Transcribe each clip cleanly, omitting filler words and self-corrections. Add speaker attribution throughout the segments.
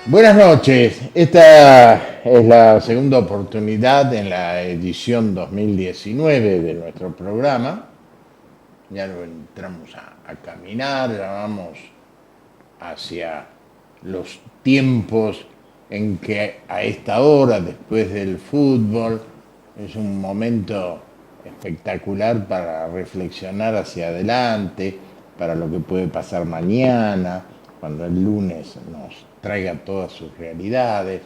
Speaker 1: Buenas noches. Esta es la segunda oportunidad en la edición 2019 de nuestro programa. Ya lo entramos a caminar, ya vamos hacia los tiempos en que a esta hora, después del fútbol, es un momento espectacular para reflexionar hacia adelante, para lo que puede pasar mañana, cuando el lunes nos traiga todas sus realidades.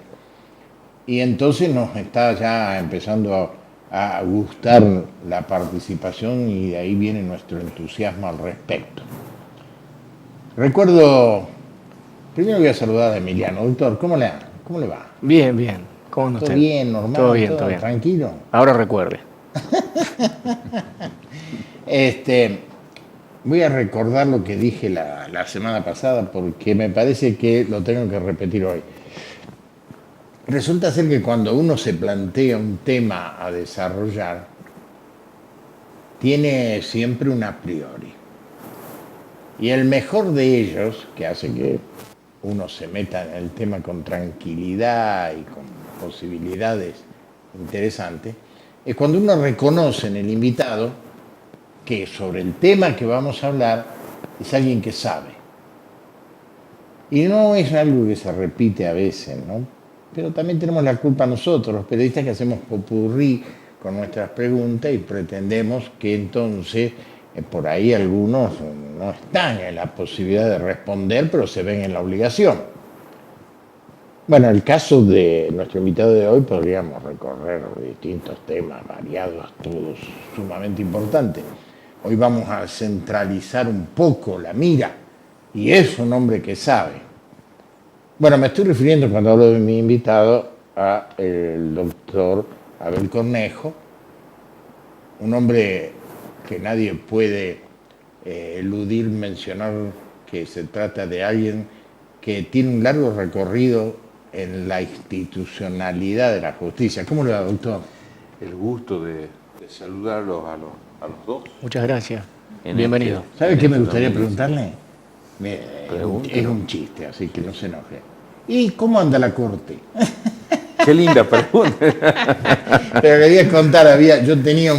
Speaker 1: Y entonces nos está ya empezando a gustar la participación y de ahí viene nuestro entusiasmo al respecto. Recuerdo, primero voy a saludar a Emiliano. Doctor, ¿cómo le va?
Speaker 2: Bien, bien. ¿Cómo anda
Speaker 1: ¿Todo
Speaker 2: usted?
Speaker 1: bien, normal?
Speaker 2: Todo bien, todo bien.
Speaker 1: ¿Tranquilo?
Speaker 2: Ahora recuerde.
Speaker 1: Voy a recordar lo que dije la semana pasada porque me parece que lo tengo que repetir hoy. Resulta ser que cuando uno se plantea un tema a desarrollar, tiene siempre un a priori. Y el mejor de ellos, que hace que uno se meta en el tema con tranquilidad y con posibilidades interesantes, es cuando uno reconoce en el invitado que sobre el tema que vamos a hablar es alguien que sabe. Y no es algo que se repite a veces, ¿no? Pero también tenemos la culpa nosotros, los periodistas, que hacemos popurrí con nuestras preguntas y pretendemos que entonces por ahí algunos no están en la posibilidad de responder, pero se ven en la obligación. Bueno, el caso de nuestro invitado de hoy podríamos recorrer distintos temas variados, todos sumamente importantes. Hoy vamos a centralizar un poco la mira y es un hombre que sabe. Bueno, me estoy refiriendo, cuando hablo de mi invitado, al doctor Abel Cornejo, un hombre que nadie puede eludir mencionar que se trata de alguien que tiene un largo recorrido en la institucionalidad de la justicia. ¿Cómo le va, doctor?
Speaker 3: El gusto de saludarlos a los dos.
Speaker 2: Muchas gracias.
Speaker 3: En
Speaker 2: Bienvenido.
Speaker 1: ¿Sabe qué me gustaría
Speaker 3: también
Speaker 1: preguntarle?
Speaker 3: Pregúntelo.
Speaker 1: Es un chiste, así que no se enoje. ¿Y cómo anda la corte?
Speaker 3: Qué linda pregunta.
Speaker 1: Pero quería contar, yo tenía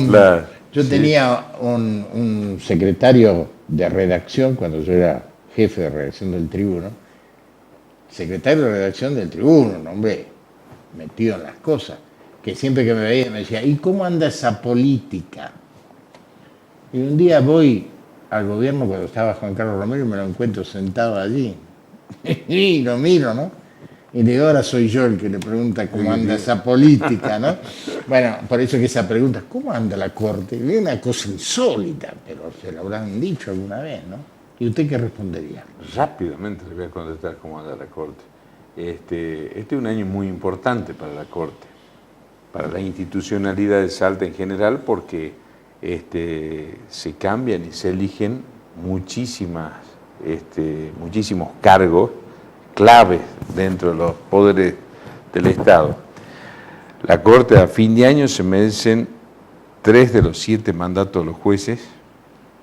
Speaker 3: Sí.
Speaker 1: tenía un secretario de redacción cuando yo era jefe de redacción del Tribuno, secretario de redacción del Tribuno, un hombre metido en las cosas, que siempre que me veía me decía, ¿y cómo anda esa política? Y un día voy al gobierno cuando estaba Juan Carlos Romero y me lo encuentro sentado allí. Y lo miro, ¿no? Y digo, ahora soy yo el que le pregunta cómo anda esa política, ¿no? Bueno, por eso que esa pregunta, ¿cómo anda la corte? Es una cosa insólita, pero se lo habrán dicho alguna vez, ¿no? ¿Y usted qué respondería?
Speaker 3: Rápidamente le voy a contestar cómo anda la Corte. Este es un año muy importante para la Corte, para la institucionalidad de Salta en general, porque se cambian y se eligen muchísimos cargos claves dentro de los poderes del Estado. La Corte a fin de año se merecen 3 de los 7 mandatos de los jueces,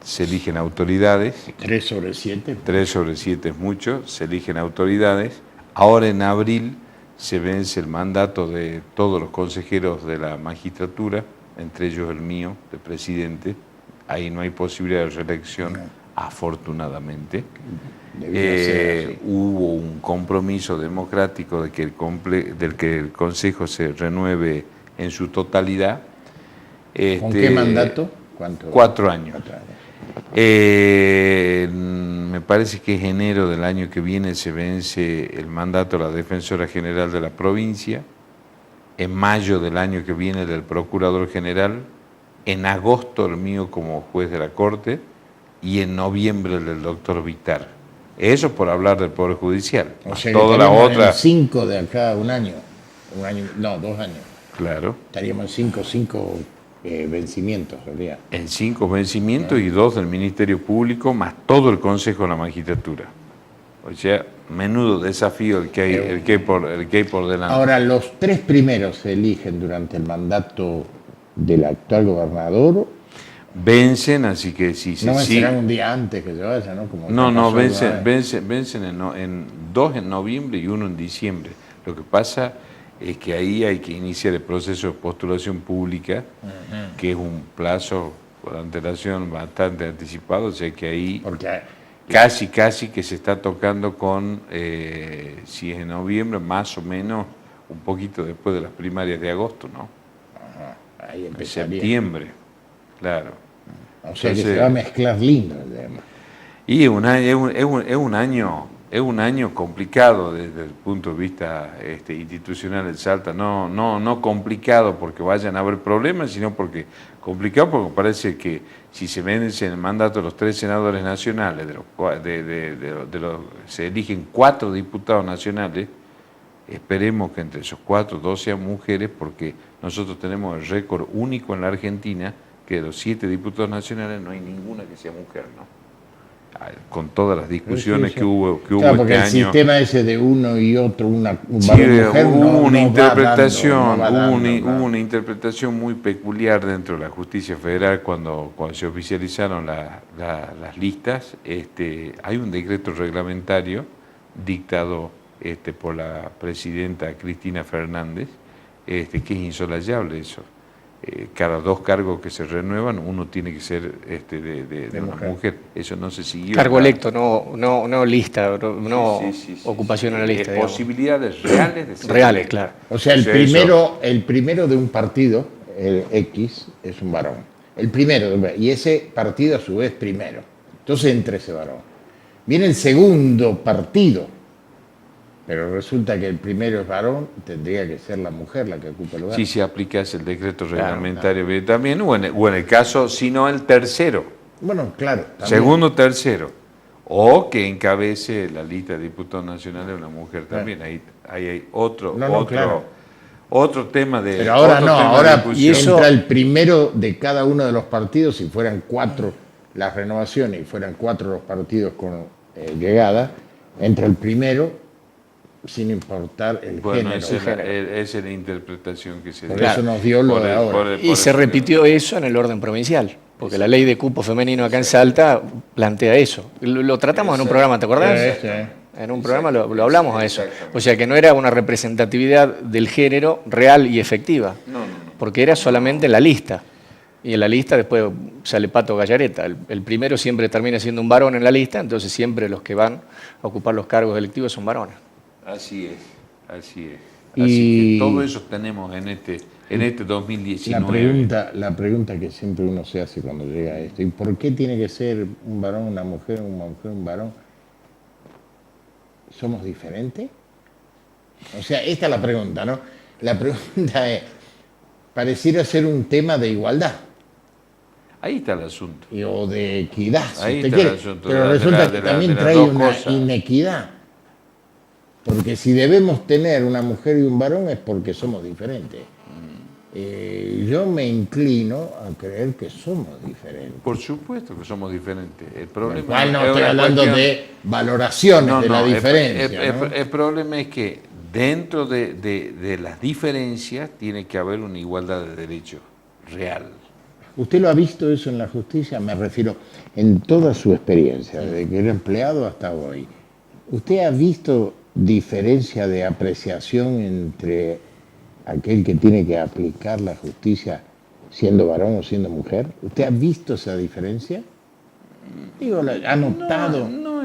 Speaker 3: se eligen autoridades.
Speaker 1: 3 sobre 7.
Speaker 3: 3 sobre 7 es mucho, se eligen autoridades. Ahora en abril se vence el mandato de todos los consejeros de la magistratura, entre ellos el mío, de presidente. Ahí no hay posibilidad de reelección, afortunadamente. Hubo un compromiso democrático del que el Consejo se renueve en su totalidad.
Speaker 1: ¿Con qué mandato? ¿Cuánto?
Speaker 3: 4 años.
Speaker 1: 4 años.
Speaker 3: Me parece que es enero del año que viene se vence el mandato de la Defensora General de la provincia, en mayo del año que viene del Procurador General, en agosto el mío como juez de la Corte y en noviembre el del doctor Vitar. Eso por hablar del Poder Judicial.
Speaker 1: O sea,
Speaker 3: toda la otra.
Speaker 1: 5 de acá, un año. No, 2 años.
Speaker 3: Claro.
Speaker 1: Estaríamos en 5 vencimientos, ¿verdad?
Speaker 3: En 5 vencimientos y 2 del Ministerio Público, más todo el Consejo de la Magistratura. O sea, menudo desafío el que hay por delante.
Speaker 1: Ahora, los 3 primeros se eligen durante el mandato del actual gobernador.
Speaker 3: Vencen, así que si se
Speaker 1: No
Speaker 3: sigue...
Speaker 1: será un día antes que se vaya, ¿no? Como
Speaker 3: No, no,
Speaker 1: pasó alguna vez.
Speaker 3: vencen dos en noviembre y uno en diciembre. Lo que pasa es que ahí hay que iniciar el proceso de postulación pública, que es un plazo por antelación bastante anticipado, o sea que ahí
Speaker 1: Porque
Speaker 3: casi que se está tocando con, si es en noviembre, más o menos un poquito después de las primarias de agosto, ¿no?
Speaker 1: ahí
Speaker 3: En
Speaker 1: empezaría.
Speaker 3: septiembre, claro.
Speaker 1: O sea que
Speaker 3: Entonces,
Speaker 1: se va a mezclar lindo el tema.
Speaker 3: y es un año complicado desde el punto de vista institucional en Salta. No complicado porque vayan a haber problemas, sino porque complicado porque parece que si se vence el mandato de los 3 senadores nacionales, se eligen 4 diputados nacionales, esperemos que entre esos 4, 2 sean mujeres, porque nosotros tenemos el récord único en la Argentina, que de los 7 diputados nacionales no hay ninguna que sea mujer, ¿no? Con todas las discusiones que hubo
Speaker 1: Claro, porque
Speaker 3: este
Speaker 1: el
Speaker 3: año.
Speaker 1: sistema ese de uno y otro, un
Speaker 3: Sí,
Speaker 1: varón y mujer,
Speaker 3: hubo una interpretación,
Speaker 1: claro.
Speaker 3: hubo una interpretación muy peculiar dentro de la justicia federal cuando se oficializaron las listas. Hay un decreto reglamentario dictado por la presidenta Cristina Fernández, que es insolayable eso. Cada 2 cargos que se renuevan, uno tiene que ser de una mujer. Eso no se siguió.
Speaker 2: Cargo electo, no lista, no
Speaker 3: Sí.
Speaker 2: ocupación en la lista. Digamos.
Speaker 3: Posibilidades reales de ser
Speaker 2: Reales,
Speaker 3: electo.
Speaker 2: claro.
Speaker 1: O sea, el primero de un partido, el X, es un varón. El primero, y ese partido a su vez primero. Entonces entra ese varón. Viene el segundo partido, pero resulta que el primero es varón, tendría que ser la mujer la que ocupa el lugar.
Speaker 3: Si se aplicase el decreto reglamentario también, o en el caso, si no el tercero,
Speaker 1: Bueno, claro. También.
Speaker 3: segundo, tercero, o que encabece la lista de diputados nacionales una mujer también. Ahí hay otro tema de...
Speaker 1: Pero ahora
Speaker 3: otro
Speaker 1: no,
Speaker 3: tema de
Speaker 1: ahora
Speaker 3: discusión.
Speaker 1: entra el primero de cada uno de los partidos, si fueran 4 las renovaciones y fueran 4 los partidos con llegada, entra el primero sin importar el
Speaker 3: Bueno,
Speaker 1: género.
Speaker 3: esa es la interpretación que se
Speaker 1: Por
Speaker 3: da.
Speaker 1: eso nos dio lo de ahora.
Speaker 2: Y se repitió eso en el orden provincial, porque la ley de cupo femenino acá en Salta plantea eso. Lo tratamos en un programa, ¿te acordás?
Speaker 1: Sí.
Speaker 2: En un programa lo hablamos a eso. O sea que no era una representatividad del género real y efectiva, porque era solamente la lista. Y en la lista después sale Pato Gallareta. El primero siempre termina siendo un varón en la lista, entonces siempre los que van a ocupar los cargos electivos son varones.
Speaker 3: Así es. Así
Speaker 1: Y
Speaker 3: que todo eso tenemos en este 2019.
Speaker 1: La pregunta que siempre uno se hace cuando llega a esto, ¿y por qué tiene que ser un varón, una mujer un varón? ¿Somos diferentes? O sea, esta es la pregunta, ¿no? La pregunta es, pareciera ser un tema de igualdad.
Speaker 3: Ahí está el asunto.
Speaker 1: O de equidad, si
Speaker 3: Ahí
Speaker 1: usted
Speaker 3: está el
Speaker 1: quiere.
Speaker 3: asunto,
Speaker 1: Pero resulta que también trae
Speaker 3: dos
Speaker 1: una
Speaker 3: cosas.
Speaker 1: inequidad. Porque si debemos tener una mujer y un varón es porque somos diferentes. Yo me inclino a creer que somos diferentes.
Speaker 3: Por supuesto que somos diferentes. El
Speaker 1: Con lo
Speaker 3: problema
Speaker 1: cual no
Speaker 3: es
Speaker 1: estoy
Speaker 3: una
Speaker 1: hablando
Speaker 3: cuestión-
Speaker 1: de valoraciones de la diferencia. ¿no?
Speaker 3: El problema es que dentro de las diferencias tiene que haber una igualdad de derechos real.
Speaker 1: ¿Usted lo ha visto eso en la justicia? Me refiero en toda su experiencia, desde que era empleado hasta hoy. ¿Usted ha visto diferencia de apreciación entre aquel que tiene que aplicar la justicia siendo varón o siendo mujer? ¿Usted ha visto esa diferencia? Digo, ¿ha notado?
Speaker 3: No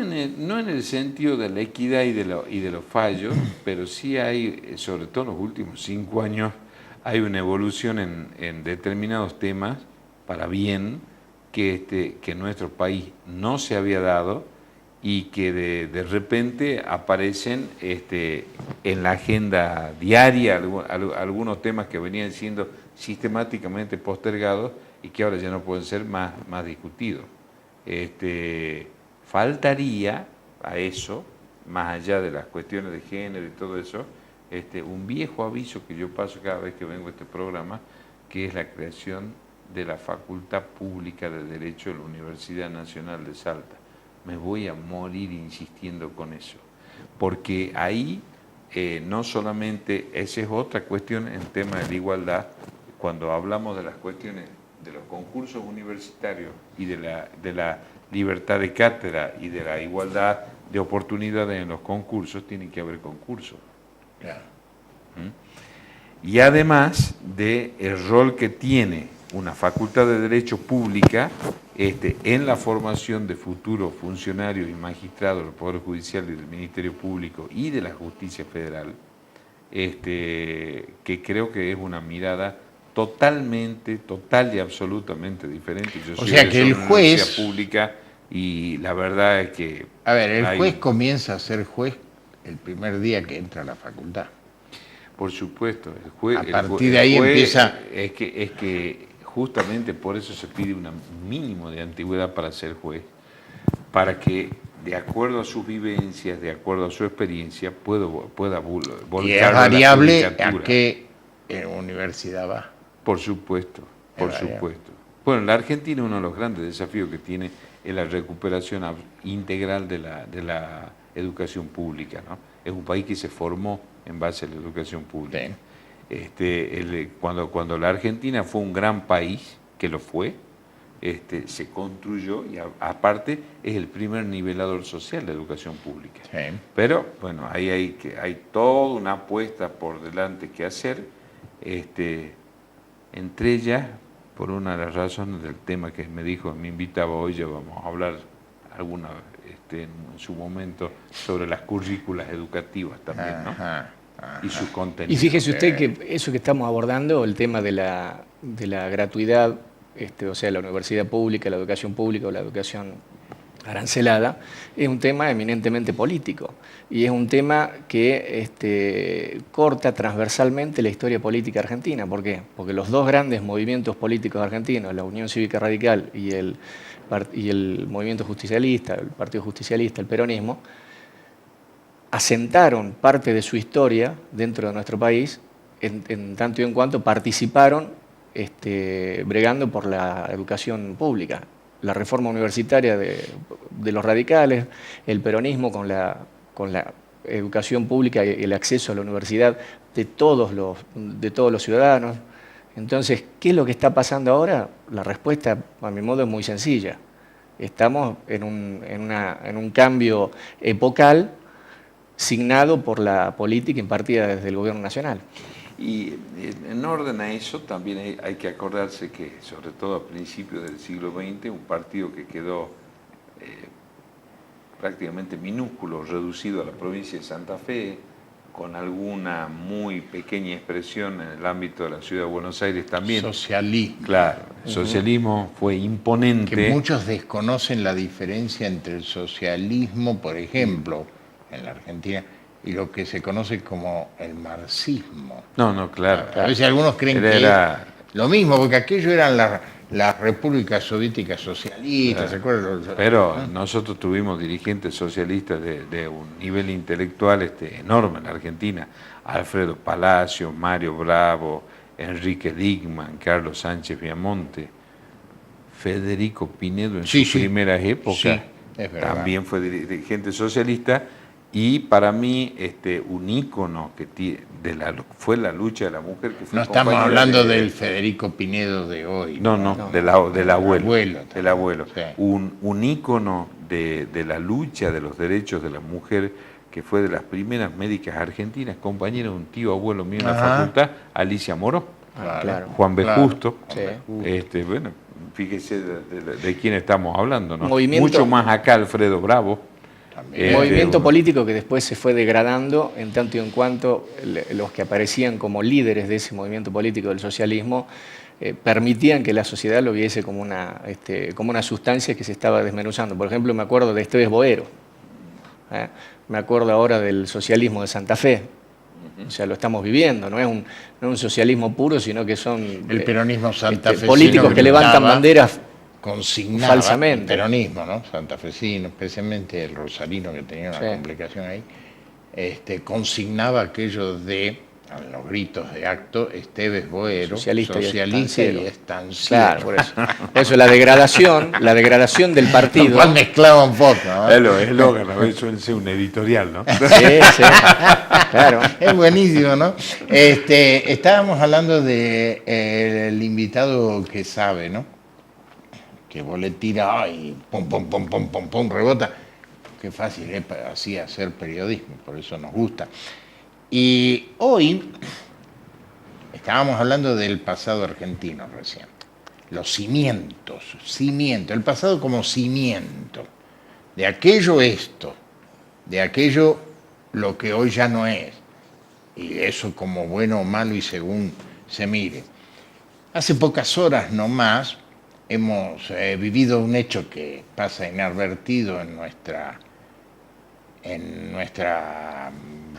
Speaker 3: en el sentido de la equidad y de los fallos, pero sí hay, sobre todo en los últimos 5 años, hay una evolución en determinados temas para bien que en nuestro país no se había dado y que de repente aparecen en la agenda diaria algunos temas que venían siendo sistemáticamente postergados y que ahora ya no pueden ser más discutidos. Faltaría a eso, más allá de las cuestiones de género y todo eso, un viejo aviso que yo paso cada vez que vengo a este programa, que es la creación de la Facultad Pública de Derecho de la Universidad Nacional de Salta. Me voy a morir insistiendo con eso, porque ahí no solamente, esa es otra cuestión en tema de la igualdad, cuando hablamos de las cuestiones de los concursos universitarios y de la libertad de cátedra y de la igualdad de oportunidades en los concursos, tiene que haber concursos.
Speaker 1: Claro.
Speaker 3: Y además del rol que tiene una facultad de Derecho pública en la formación de futuros funcionarios y magistrados del Poder Judicial y del Ministerio Público y de la Justicia Federal, que creo que es una mirada total y absolutamente diferente. Yo soy
Speaker 1: sea que el
Speaker 3: una
Speaker 1: juez...
Speaker 3: universidad pública y la verdad es que...
Speaker 1: A ver, el juez comienza a ser juez el primer día que entra a la facultad.
Speaker 3: Por supuesto, el juez...
Speaker 1: A partir de ahí empieza...
Speaker 3: Es que justamente por eso se pide un mínimo de antigüedad para ser juez, para que, de acuerdo a sus vivencias, de acuerdo a su experiencia, pueda volcar.
Speaker 1: Y es variable a qué universidad va.
Speaker 3: Por supuesto, por supuesto. Bueno, en la Argentina uno de los grandes desafíos que tiene es la recuperación integral de la educación pública, ¿no? Es un país que se formó en base a la educación pública. Sí. Cuando la Argentina fue un gran país, que lo fue, se construyó y aparte es el primer nivelador social de educación pública. Sí. Pero bueno, ahí hay toda una apuesta por delante que hacer, entre ellas, por una de las razones del tema que me invitaba hoy, ya vamos a hablar alguna en su momento sobre las currículas educativas también, ¿no? Ajá. Y sus contenidos.
Speaker 2: Y fíjese usted que eso que estamos abordando, el tema de la gratuidad, o sea, la universidad pública, la educación pública o la educación arancelada, es un tema eminentemente político y es un tema que corta transversalmente la historia política argentina. ¿Por qué? Porque los dos grandes movimientos políticos argentinos, la Unión Cívica Radical y el movimiento justicialista, el Partido Justicialista, el peronismo, asentaron parte de su historia dentro de nuestro país en tanto y en cuanto participaron bregando por la educación pública. La reforma universitaria de los radicales, el peronismo con la educación pública y el acceso a la universidad de todos los ciudadanos. Entonces, ¿qué es lo que está pasando ahora? La respuesta, a mi modo, es muy sencilla. Estamos en un cambio epocal signado por la política impartida desde el gobierno nacional.
Speaker 3: Y en orden a eso también hay que acordarse que, sobre todo a principios del siglo XX, un partido que quedó prácticamente minúsculo, reducido a la provincia de Santa Fe, con alguna muy pequeña expresión en el ámbito de la ciudad de Buenos Aires también.
Speaker 1: Socialismo.
Speaker 3: Claro, el socialismo fue imponente.
Speaker 1: Que muchos desconocen la diferencia entre el socialismo, por ejemplo, en la Argentina, y lo que se conoce como el marxismo.
Speaker 3: No, claro.
Speaker 1: A veces algunos creen que es lo mismo, porque aquello eran las repúblicas soviéticas socialistas, ¿se acuerdan?
Speaker 3: Pero nosotros tuvimos dirigentes socialistas de un nivel intelectual enorme en la Argentina. Alfredo Palacio, Mario Bravo, Enrique Digman, Carlos Sánchez Viamonte, Federico Pinedo en sus primeras épocas, también fue dirigente socialista. Y para mí un ícono fue la lucha de la mujer. Que fue
Speaker 1: no estamos hablando del Federico Pinedo de hoy.
Speaker 3: No, del abuelo. Sí. Un ícono de la lucha de los derechos de la mujer, que fue de las primeras médicas argentinas, compañera de un tío abuelo mío en la facultad, Alicia Moró, Juan B. Justo. Sí. Bueno, fíjese de quién estamos hablando, ¿no? Mucho más acá Alfredo Bravo.
Speaker 2: Movimiento político que después se fue degradando en tanto y en cuanto los que aparecían como líderes de ese movimiento político del socialismo permitían que la sociedad lo viese como una sustancia que se estaba desmenuzando. Por ejemplo, me acuerdo de Esteves Boero, me acuerdo ahora del socialismo de Santa Fe. O sea, lo estamos viviendo, no es un socialismo puro, sino que son
Speaker 1: el peronismo santafesino
Speaker 2: políticos que levantan banderas
Speaker 1: consignaba
Speaker 2: falsamente.
Speaker 1: El peronismo, ¿no? Santafesino, especialmente el rosarino, que tenía una complicación ahí, consignaba aquello de a los gritos de acto, Esteves Boero,
Speaker 2: Socialista y
Speaker 1: y estanciero.
Speaker 2: Claro, por eso. Eso, la degradación del partido.
Speaker 1: Lo cual mezclaba un poco, ¿no?
Speaker 3: Es lo que suele ser un editorial, ¿no?
Speaker 2: Sí, sí, claro.
Speaker 1: Es buenísimo, ¿no? Estábamos hablando de el invitado que sabe, ¿no? Que vos le tiras y pum, pum, pum, pum, pum, pum, rebota. Qué fácil es así hacer periodismo, por eso nos gusta. Y hoy estábamos hablando del pasado argentino recién. Los cimientos, el pasado como cimiento. De aquello esto, de aquello lo que hoy ya no es. Y eso como bueno o malo y según se mire. Hace pocas horas nomás hemos vivido un hecho que pasa inadvertido en nuestra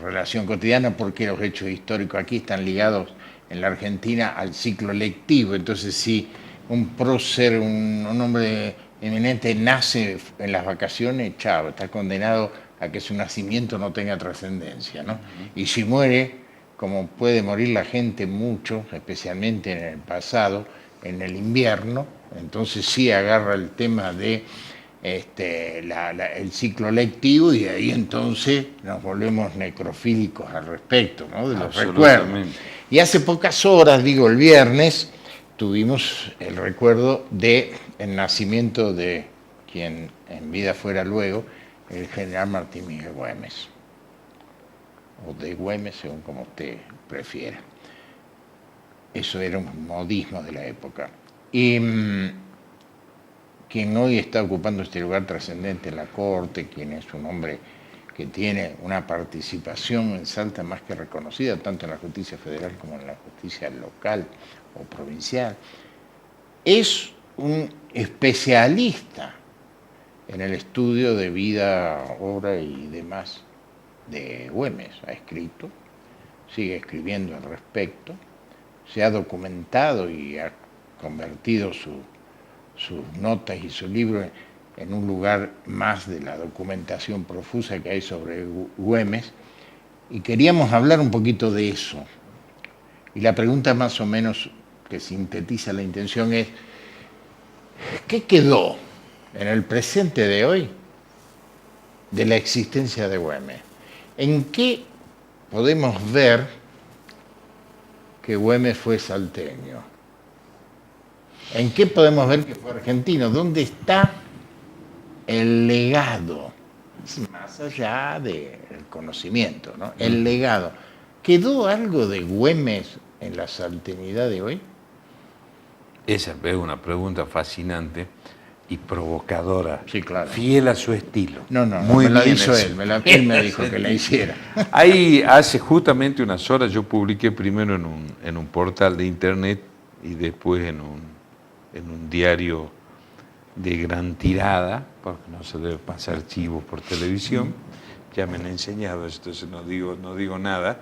Speaker 1: relación cotidiana, porque los hechos históricos aquí están ligados en la Argentina al ciclo lectivo. Entonces, si un prócer, un hombre eminente nace en las vacaciones, chao, está condenado a que su nacimiento no tenga trascendencia, ¿no? Y si muere, como puede morir la gente mucho, especialmente en el pasado, en el invierno, entonces sí agarra el tema de el ciclo lectivo, y de ahí entonces nos volvemos necrofílicos al respecto, ¿no? De los recuerdos. Y hace pocas horas, digo el viernes, tuvimos el recuerdo del nacimiento de quien en vida fuera luego el general Martín Miguel Güemes, o de Güemes, según como usted prefiera. Eso era un modismo de la época. Y quien hoy está ocupando este lugar trascendente en la Corte, quien es un hombre que tiene una participación en Salta más que reconocida, tanto en la justicia federal como en la justicia local o provincial, es un especialista en el estudio de vida, obra y demás de Güemes. Ha escrito, sigue escribiendo al respecto, se ha documentado y ha convertido sus notas y su libro en un lugar más de la documentación profusa que hay sobre Güemes, y queríamos hablar un poquito de eso. Y la pregunta más o menos que sintetiza la intención es: ¿qué quedó en el presente de hoy de la existencia de Güemes? ¿En qué podemos ver que Güemes fue salteño? ¿En qué podemos ver que fue argentino? ¿Dónde está el legado? Más allá del conocimiento, ¿no? El legado. ¿Quedó algo de Güemes en la salteñidad de hoy?
Speaker 3: Esa es una pregunta fascinante y provocadora.
Speaker 1: Sí, claro.
Speaker 3: Fiel a su estilo.
Speaker 1: No,
Speaker 3: Muy
Speaker 1: me la
Speaker 3: bien
Speaker 1: hizo
Speaker 3: eso.
Speaker 1: él me dijo que la hiciera.
Speaker 3: Ahí hace justamente unas horas yo publiqué primero en un portal de internet y después en un diario de gran tirada, porque no se debe pasar archivos por televisión. Ya me han enseñado esto, entonces no digo nada.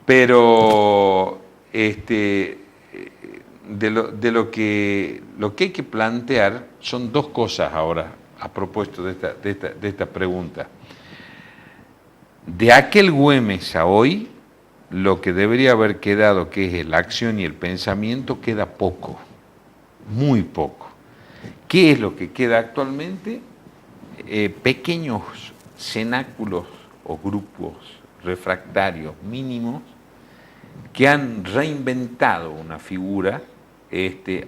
Speaker 3: Pero de lo que hay que plantear son dos cosas ahora, a propósito de esta pregunta. De aquel Güemes a hoy, lo que debería haber quedado, que es la acción y el pensamiento, queda poco, muy poco. ¿Qué es lo que queda actualmente? Pequeños cenáculos o grupos refractarios mínimos que han reinventado una figura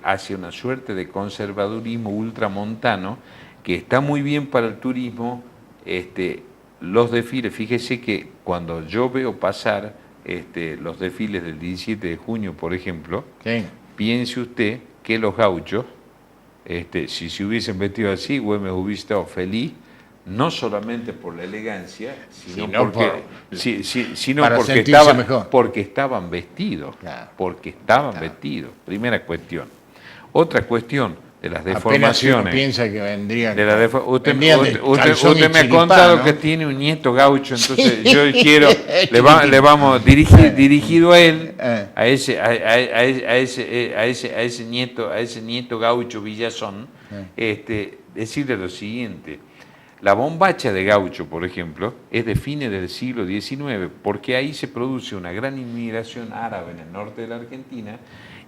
Speaker 3: hacia una suerte de conservadurismo ultramontano que está muy bien para el turismo. Los desfiles, fíjese que cuando yo veo pasar los desfiles del 17 de junio, por ejemplo,
Speaker 1: Sí.
Speaker 3: piense usted que los gauchos, si se hubiesen vestido así, Güemes hubiese estado feliz, no solamente por la elegancia, sino porque estaban vestidos.
Speaker 1: Claro.
Speaker 3: Porque estaban vestidos. Primera cuestión. Otra cuestión de las deformaciones.
Speaker 1: Apenas uno piensa que vendrían.
Speaker 3: Usted me ha contado, ¿no?, que tiene un nieto gaucho, entonces yo quiero, le vamos dirigido a él, a ese nieto gaucho Villazón, decirle lo siguiente: La bombacha de Gaucho, por ejemplo, es de fines del siglo XIX, porque ahí se produce una gran inmigración árabe en el norte de la Argentina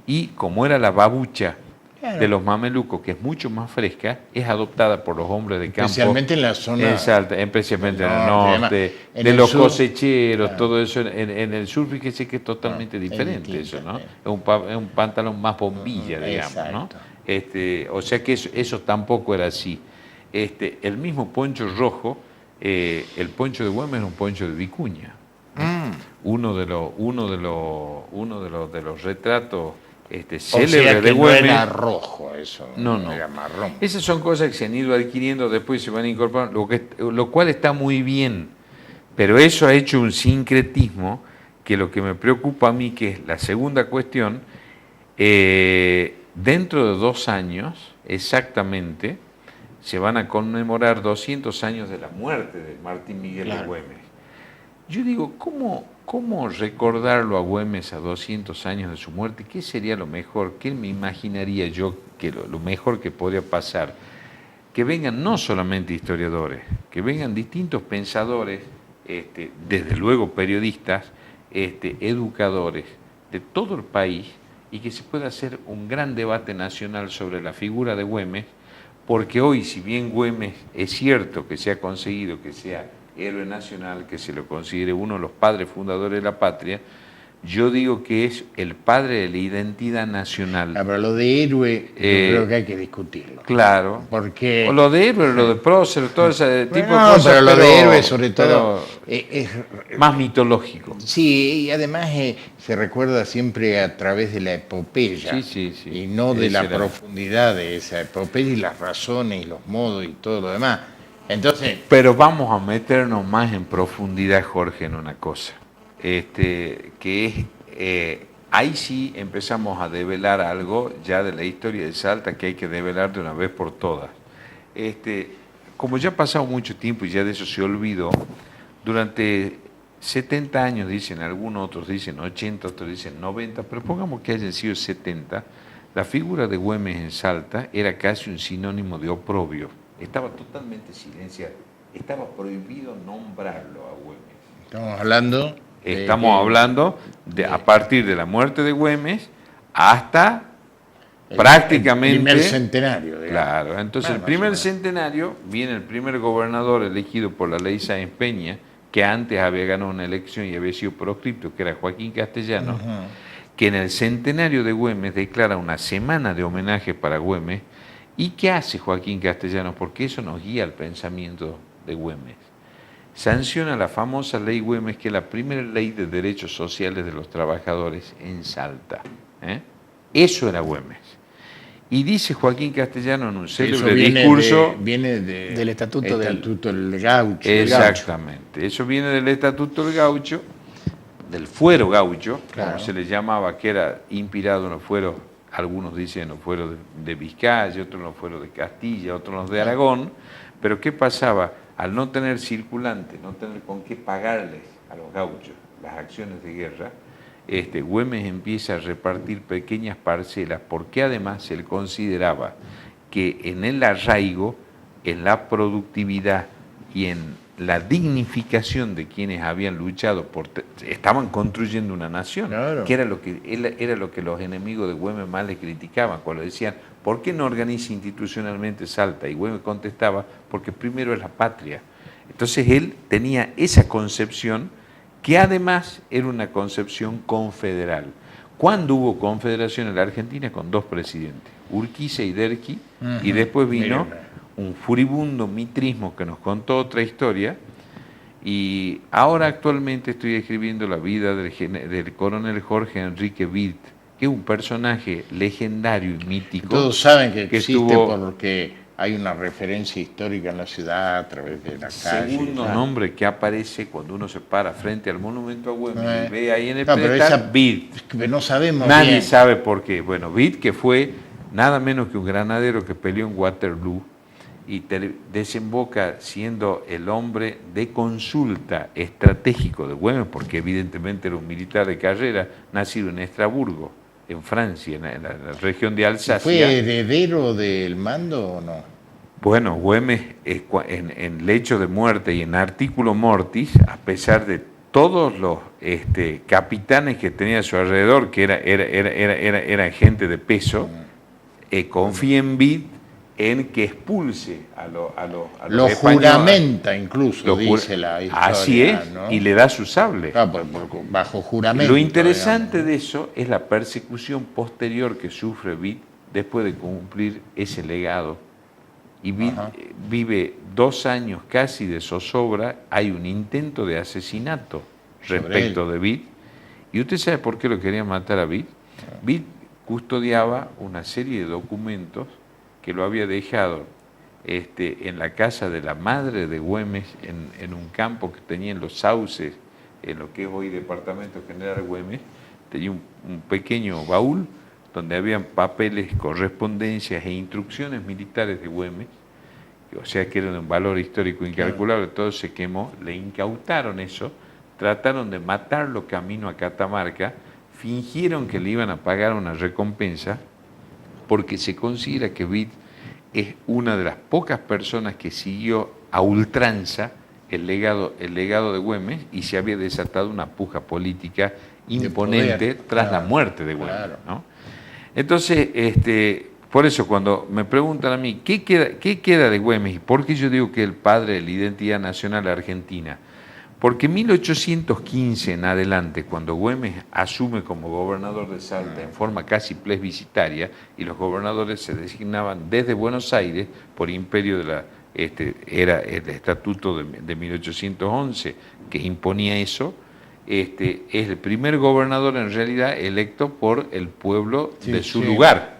Speaker 3: y como era la babucha de los mamelucos, que es mucho más fresca, es adoptada por los hombres de campo.
Speaker 1: Especialmente en la zona...
Speaker 3: Exacto, especialmente en el norte, de los cosecheros, todo eso. En el sur, fíjese que es totalmente diferente
Speaker 1: distinto,
Speaker 3: eso, ¿no? Es un pantalón más bombilla, digamos, ¿no? O sea que eso tampoco era así. El mismo poncho rojo, el poncho de Güemes era un poncho de Vicuña. Uno de los retratos célebres de Güemes.
Speaker 1: No era rojo eso,
Speaker 3: no.
Speaker 1: Era marrón.
Speaker 3: Esas son cosas que se han ido adquiriendo, después se van incorporando, lo cual está muy bien, pero eso ha hecho un sincretismo que lo que me preocupa a mí, que es la segunda cuestión, dentro de 2 años exactamente se van a conmemorar 200 años de la muerte de Martín Miguel de Güemes. Yo digo, ¿cómo recordarlo a Güemes a 200 años de su muerte? ¿Qué sería lo mejor? ¿Qué me imaginaría yo que lo mejor que podría pasar? Que vengan no solamente historiadores, que vengan distintos pensadores, desde luego periodistas, educadores de todo el país, y que se pueda hacer un gran debate nacional sobre la figura de Güemes, porque hoy, si bien Güemes es cierto que se ha conseguido que sea héroe nacional, que se lo considere uno de los padres fundadores de la patria, yo digo que es el padre de la identidad nacional.
Speaker 1: Pero lo de héroe, yo creo que hay que discutirlo.
Speaker 3: Claro.
Speaker 1: Porque...
Speaker 3: O lo de héroe, lo de prócer, todo ese tipo de
Speaker 1: cosas. Pero lo de héroe, sobre todo,
Speaker 3: es más mitológico.
Speaker 1: Sí, y además se recuerda siempre a través de la epopeya.
Speaker 3: Sí.
Speaker 1: Y no de la profundidad de esa epopeya y las razones y los modos y todo lo demás. Entonces,
Speaker 3: pero vamos a meternos más en profundidad, Jorge, en una cosa, que es, ahí sí empezamos a develar algo ya de la historia de Salta que hay que develar de una vez por todas. Como ya ha pasado mucho tiempo y ya de eso se olvidó, durante 70 años dicen, algunos otros dicen 80, otros dicen 90, pero pongamos que hayan sido 70, la figura de Güemes en Salta era casi un sinónimo de oprobio. Estaba totalmente silenciado. Estaba prohibido nombrarlo a Güemes.
Speaker 1: Estamos hablando...
Speaker 3: a partir de la muerte de Güemes hasta prácticamente...
Speaker 1: El primer centenario. Digamos.
Speaker 3: Claro, entonces el primer centenario viene el primer gobernador elegido por la ley Sáenz Peña, que antes había ganado una elección y había sido proscripto, que era Joaquín Castellanos, que en el centenario de Güemes declara una semana de homenaje para Güemes. ¿Y qué hace Joaquín Castellanos? Porque eso nos guía al pensamiento de Güemes. Sanciona la famosa ley Güemes, que es la primera ley de derechos sociales de los trabajadores en Salta. Eso era Güemes. Y dice Joaquín Castellanos en un célebre discurso...
Speaker 1: Viene del estatuto del Gaucho.
Speaker 3: Exactamente. Eso viene del estatuto del Gaucho, del fuero gaucho,
Speaker 1: claro,
Speaker 3: como se le llamaba, que era inspirado en los fueros. Algunos dicen los fueros de Vizcaya, otros los fueros de Castilla, otros los de Aragón, pero ¿qué pasaba? Al no tener circulante, no tener con qué pagarles a los gauchos las acciones de guerra, Güemes empieza a repartir pequeñas parcelas, porque además él consideraba que en el arraigo, en la productividad y en la dignificación de quienes habían luchado, estaban construyendo una nación, claro, que era lo que los enemigos de Güemes más le criticaban, cuando decían, ¿por qué no organiza institucionalmente Salta? Y Güemes contestaba, porque primero es la patria. Entonces él tenía esa concepción, que además era una concepción confederal. ¿Cuándo hubo confederación en la Argentina? Con 2 presidentes, Urquiza y Derqui, y después vino un furibundo mitrismo que nos contó otra historia, y ahora actualmente estoy escribiendo la vida del coronel Jorge Enrique Witt, que es un personaje legendario y mítico.
Speaker 1: Todos saben que existe porque hay una referencia histórica en la ciudad a través de la calle.
Speaker 3: Segundo nombre que aparece cuando uno se para frente al monumento a Güemes y ve ahí en el pedestal, Witt.
Speaker 1: No sabemos
Speaker 3: Nadie
Speaker 1: bien.
Speaker 3: sabe por qué. Bueno, Witt, que fue nada menos que un granadero que peleó en Waterloo y desemboca siendo el hombre de consulta estratégico de Güemes, porque evidentemente era un militar de carrera, nacido en Estrasburgo, en Francia, en la región de Alsacia.
Speaker 1: ¿Fue heredero del mando o no?
Speaker 3: Bueno, Güemes, en lecho de muerte y en artículo mortis, a pesar de todos los capitanes que tenía a su alrededor, que era gente de peso, confía en Vid en que expulse a los
Speaker 1: lo
Speaker 3: españoles.
Speaker 1: Juramenta incluso, dice la historia.
Speaker 3: Así es,
Speaker 1: ¿no?
Speaker 3: y le da su sable.
Speaker 1: Bajo juramento.
Speaker 3: Lo interesante de eso es la persecución posterior que sufre Vid después de cumplir ese legado. Y vive 2 años casi de zozobra. Hay un intento de asesinato respecto de Vid. ¿Y usted sabe por qué lo querían matar a Vid? Vid custodiaba una serie de documentos que lo había dejado en la casa de la madre de Güemes, en un campo que tenía en Los Sauces, en lo que es hoy Departamento General Güemes. Tenía un pequeño baúl donde habían papeles, correspondencias e instrucciones militares de Güemes, o sea que eran de un valor histórico incalculable. Todo se quemó, le incautaron eso, trataron de matarlo camino a Catamarca, fingieron que le iban a pagar una recompensa, porque se considera que Vid es una de las pocas personas que siguió a ultranza el legado de Güemes, y se había desatado una puja política imponente tras la muerte de Güemes, ¿no? Entonces, por eso cuando me preguntan a mí, ¿qué queda de Güemes? ¿Y por qué yo digo que es el padre de la identidad nacional argentina? Porque en 1815 en adelante, cuando Güemes asume como gobernador de Salta en forma casi plebiscitaria, y los gobernadores se designaban desde Buenos Aires por imperio era el estatuto de 1811 que imponía eso, es el primer gobernador en realidad electo por el pueblo de su lugar.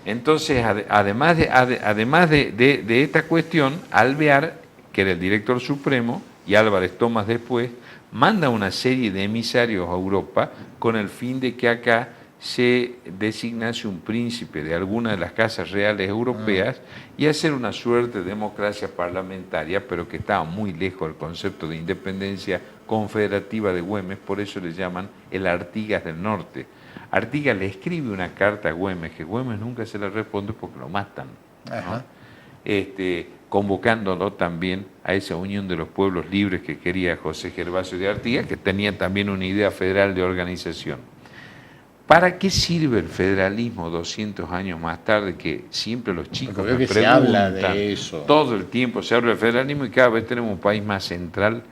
Speaker 3: Entonces, además de esta cuestión, Alvear, que era el director supremo, y Álvarez Tomás después, manda una serie de emisarios a Europa con el fin de que acá se designase un príncipe de alguna de las casas reales europeas y hacer una suerte de democracia parlamentaria, pero que estaba muy lejos del concepto de independencia confederativa de Güemes. Por eso le llaman el Artigas del Norte. Artigas le escribe una carta a Güemes, que Güemes nunca se la responde porque lo matan, ¿no? Convocándolo también a esa unión de los pueblos libres que quería José Gervasio de Artigas, que tenía también una idea federal de organización. ¿Para qué sirve el federalismo 200 años más tarde? Que siempre los chicos me preguntan,
Speaker 1: se habla de eso.
Speaker 3: Todo el tiempo se habla del federalismo y cada vez tenemos un país más central,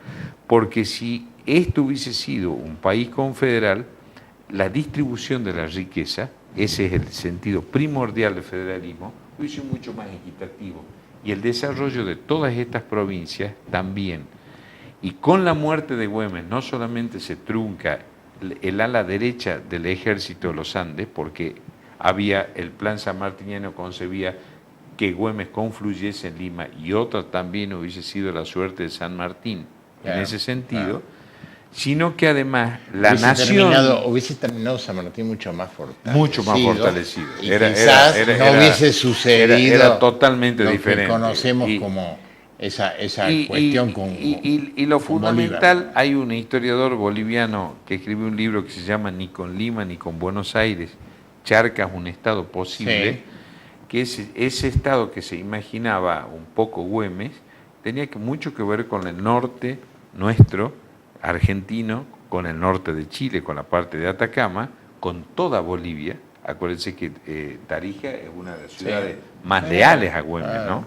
Speaker 3: porque si esto hubiese sido un país confederal, la distribución de la riqueza, ese es el sentido primordial del federalismo, hubiese sido mucho más equitativo. Y el desarrollo de todas estas provincias también. Y con la muerte de Güemes no solamente se trunca el ala derecha del ejército de los Andes, porque el plan sanmartiniano concebía que Güemes confluyese en Lima, y otra también hubiese sido la suerte de San Martín en ese sentido, sino que además la nación
Speaker 1: hubiese terminado San Martín mucho más fortalecido.
Speaker 3: Mucho más fortalecido.
Speaker 1: Y quizás no hubiese sucedido
Speaker 3: era totalmente
Speaker 1: lo
Speaker 3: diferente.
Speaker 1: Que conocemos como esa cuestión con
Speaker 3: lo fundamental,
Speaker 1: Bolívar.
Speaker 3: Hay un historiador boliviano que escribió un libro que se llama Ni con Lima ni con Buenos Aires, Charcas, un estado posible, que ese estado que se imaginaba un poco Güemes, tenía mucho que ver con el norte nuestro, argentino, con el norte de Chile, con la parte de Atacama, con toda Bolivia. Acuérdense que Tarija es una de las ciudades más leales a Güemes, ¿no?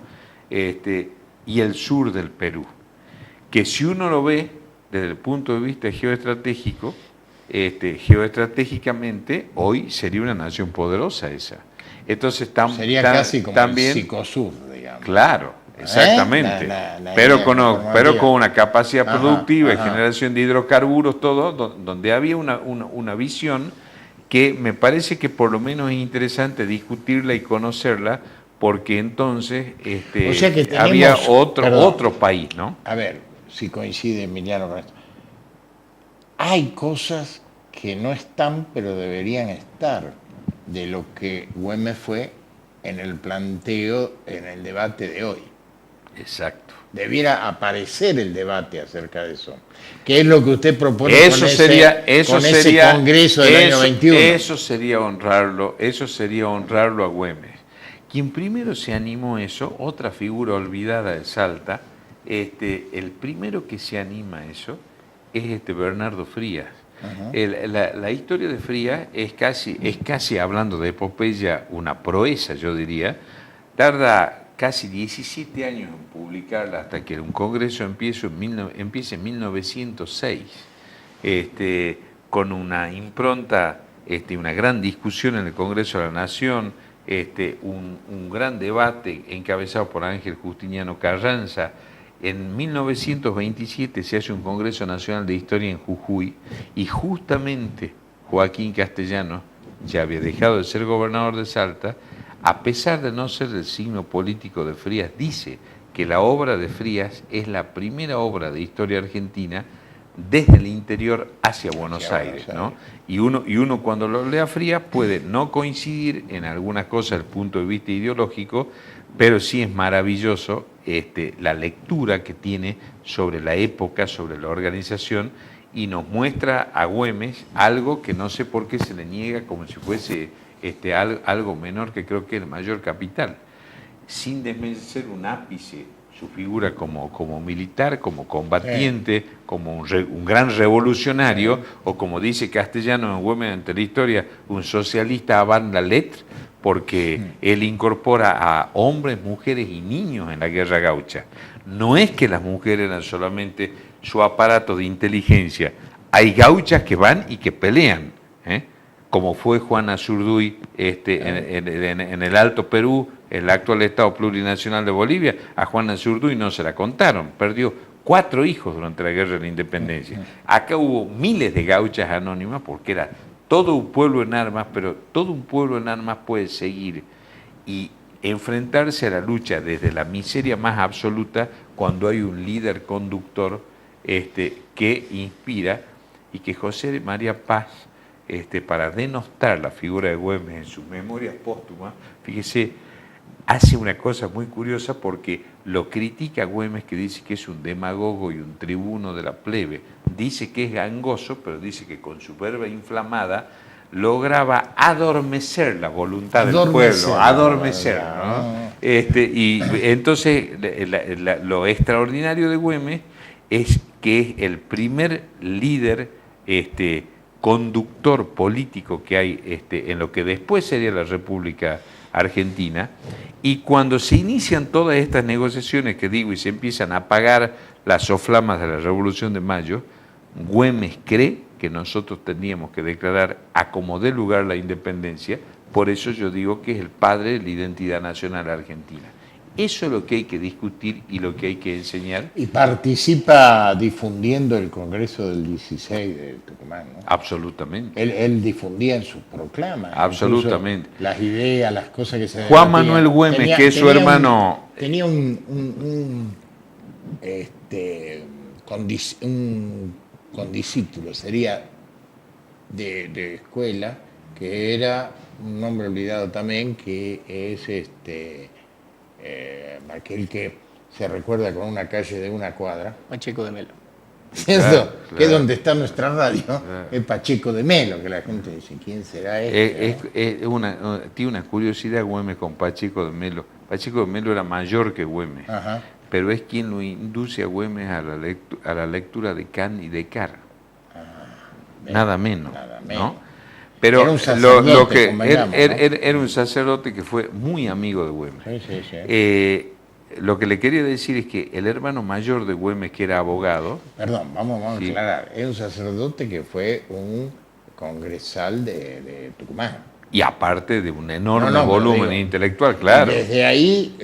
Speaker 3: Y el sur del Perú, que si uno lo ve desde el punto de vista geoestratégico, geoestratégicamente hoy sería una nación poderosa esa. Entonces
Speaker 1: sería casi como también, el Psicosur, digamos.
Speaker 3: Claro, exactamente. Pero con una capacidad productiva y generación de hidrocarburos, todo, donde había una visión que me parece que por lo menos es interesante discutirla y conocerla, porque entonces
Speaker 1: o sea que
Speaker 3: había otro país, ¿no?
Speaker 1: A ver, si coincide Emiliano con esto. Hay cosas que no están, pero deberían estar, de lo que Güemes fue en el planteo, en el debate de hoy.
Speaker 3: Exacto.
Speaker 1: Debiera aparecer el debate acerca de eso. ¿Qué es lo que usted propone
Speaker 3: ese
Speaker 1: Congreso del año 21?
Speaker 3: Eso sería honrarlo a Güemes. quien primero se animó a eso, otra figura olvidada de Salta, el primero que se anima a eso es Bernardo Frías. La historia de Frías es casi, hablando de epopeya, una proeza, yo diría. Tarda casi 17 años en publicarla hasta que un congreso empieza en 1906, con una impronta, una gran discusión en el Congreso de la Nación, un gran debate encabezado por Ángel Justiniano Carranza. En 1927 se hace un Congreso Nacional de Historia en Jujuy y justamente Joaquín Castellanos ya había dejado de ser gobernador de Salta, a pesar de no ser del signo político de Frías, dice que la obra de Frías es la primera obra de historia argentina desde el interior hacia Buenos Aires, ¿no? Y uno cuando lo lea Frías puede no coincidir en algunas cosas desde el punto de vista ideológico, pero sí es maravilloso la lectura que tiene sobre la época, sobre la organización, y nos muestra a Güemes algo que no sé por qué se le niega como si fuese algo menor, que creo que es el mayor capital, sin desmerecer un ápice su figura como militar, como combatiente, como un gran revolucionario, o como dice Castellano en Güemes ante la historia, un socialista avant la lettre, porque él incorpora a hombres, mujeres y niños en la guerra gaucha. No es que las mujeres eran solamente su aparato de inteligencia, hay gauchas que van y que pelean, como fue Juana Zurduy en el Alto Perú, el actual Estado Plurinacional de Bolivia. A Juana Zurduy no se la contaron, perdió 4 hijos durante la Guerra de la Independencia. Acá hubo miles de gauchas anónimas porque era todo un pueblo en armas, pero todo un pueblo en armas puede seguir y enfrentarse a la lucha desde la miseria más absoluta cuando hay un líder conductor que inspira, y que José María Paz, para denostar la figura de Güemes en sus memorias póstumas, fíjese, hace una cosa muy curiosa porque lo critica a Güemes, que dice que es un demagogo y un tribuno de la plebe. Dice que es gangoso, pero dice que con su verba inflamada lograba adormecer la voluntad del pueblo, adormecer, ¿no? Y entonces lo extraordinario de Güemes es que es el primer líder conductor político que hay en lo que después sería la República Argentina, y cuando se inician todas estas negociaciones que digo y se empiezan a apagar las soflamas de la Revolución de Mayo, Güemes cree que nosotros teníamos que declarar a como dé lugar la independencia. Por eso yo digo que es el padre de la identidad nacional argentina. Eso es lo que hay que discutir y lo que hay que enseñar.
Speaker 1: Y participa difundiendo el Congreso del 16 de Tucumán, ¿no?
Speaker 3: Absolutamente.
Speaker 1: Él difundía en sus proclamas.
Speaker 3: Absolutamente.
Speaker 1: Las ideas, las cosas que se
Speaker 3: Juan
Speaker 1: debatían.
Speaker 3: Manuel Güemes, que es su hermano...
Speaker 1: Tenía un condiscípulo, sería de escuela, que era un nombre olvidado también, que es aquel que se recuerda con una calle de una cuadra.
Speaker 2: Pacheco de Melo.
Speaker 1: ¿Cierto?
Speaker 3: Claro.
Speaker 1: Que es donde está nuestra radio, es Pacheco de Melo, que la gente dice, ¿quién será
Speaker 3: tiene una curiosidad Güemes con Pacheco de Melo. Pacheco de Melo era mayor que Güemes, pero es quien lo induce a Güemes a la lectura de Kant y Descartes. Nada menos. ¿No? Pero
Speaker 1: era un sacerdote,
Speaker 3: era un sacerdote que fue muy amigo de Güemes.
Speaker 1: Sí.
Speaker 3: Lo que le quería decir es que el hermano mayor de Güemes, que era abogado...
Speaker 1: Perdón, vamos a aclarar. Era un sacerdote que fue un congresal de Tucumán.
Speaker 3: Y aparte de un enorme volumen intelectual, claro.
Speaker 1: Desde ahí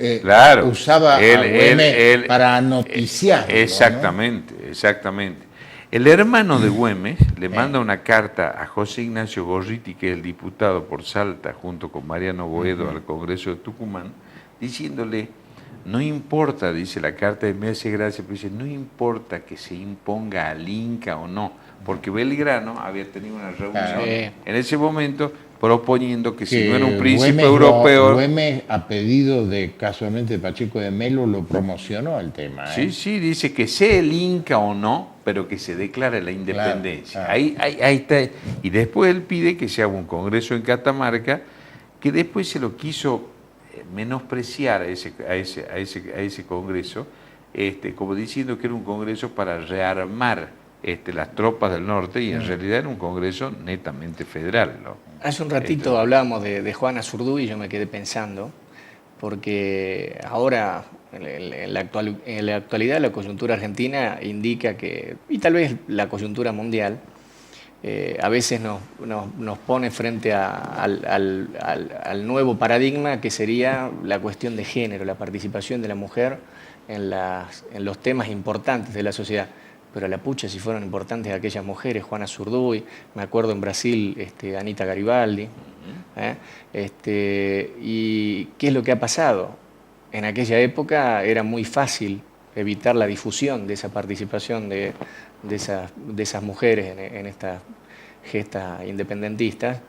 Speaker 1: usaba a
Speaker 3: Güemes
Speaker 1: para noticiar.
Speaker 3: Exactamente, ¿no? Exactamente. El hermano de Güemes le manda una carta a José Ignacio Gorriti, que es el diputado por Salta, junto con Mariano Boedo al Congreso de Tucumán, diciéndole, no importa, dice la carta, me hace gracia, pero dice, no importa que se imponga al Inca o no, porque Belgrano había tenido una reunión en ese momento proponiendo que si no era un príncipe europeo...
Speaker 1: Güemes, a pedido de casualmente de Pacheco de Melo, lo promocionó el tema.
Speaker 3: Sí, dice que sea el Inca o no, pero que se declare la independencia.
Speaker 1: Claro.
Speaker 3: Ahí está. Y después él pide que se haga un congreso en Catamarca, que después se lo quiso menospreciar a ese congreso, como diciendo que era un congreso para rearmar las tropas del norte, y en realidad era un congreso netamente federal, ¿no?
Speaker 2: Hace un ratito hablábamos de Juana Zurduy y yo me quedé pensando, porque ahora, en la actualidad, la coyuntura argentina indica que, y tal vez la coyuntura mundial, a veces nos pone frente al nuevo paradigma, que sería la cuestión de género, la participación de la mujer en los temas importantes de la sociedad. Pero a la pucha, si fueron importantes aquellas mujeres, Juana Zurduy, me acuerdo en Brasil, Anita Garibaldi. ¿Y qué es lo que ha pasado? En aquella época era muy fácil evitar la difusión de esa participación de esas mujeres en estas gestas independentistas,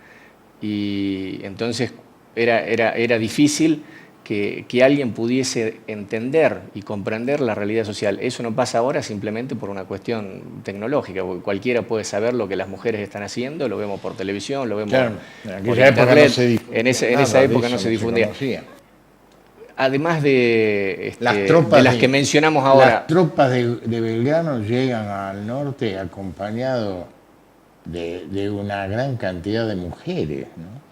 Speaker 2: y entonces era difícil que alguien pudiese entender y comprender la realidad social. Eso no pasa ahora simplemente por una cuestión tecnológica, porque cualquiera puede saber lo que las mujeres están haciendo, lo vemos por televisión, lo vemos por internet. En esa época no se difundía. Además de las que mencionamos ahora.
Speaker 1: Las tropas de Belgrano llegan al norte acompañado de una gran cantidad de mujeres, ¿no?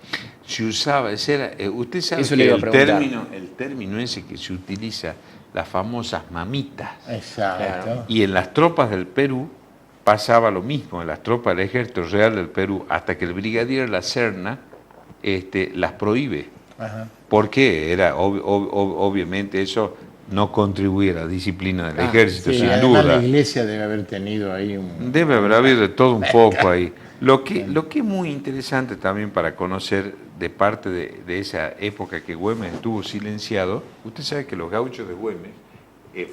Speaker 3: Se usaba, usted sabe
Speaker 2: eso
Speaker 3: que
Speaker 2: el
Speaker 3: término ese que se utiliza, las famosas mamitas.
Speaker 1: Exacto.
Speaker 2: Claro.
Speaker 3: Y en las tropas del Perú pasaba lo mismo, en las tropas del Ejército Real del Perú, hasta que el brigadier La Serna las prohíbe.
Speaker 1: Ajá.
Speaker 3: Porque obviamente eso no contribuye a la disciplina del ejército,
Speaker 1: sí,
Speaker 3: sin
Speaker 1: además
Speaker 3: duda.
Speaker 1: La iglesia debe haber tenido ahí
Speaker 3: Debe haber habido de todo un poco ahí. Lo que es muy interesante también para conocer de parte de esa época que Güemes estuvo silenciado, usted sabe que los gauchos de Güemes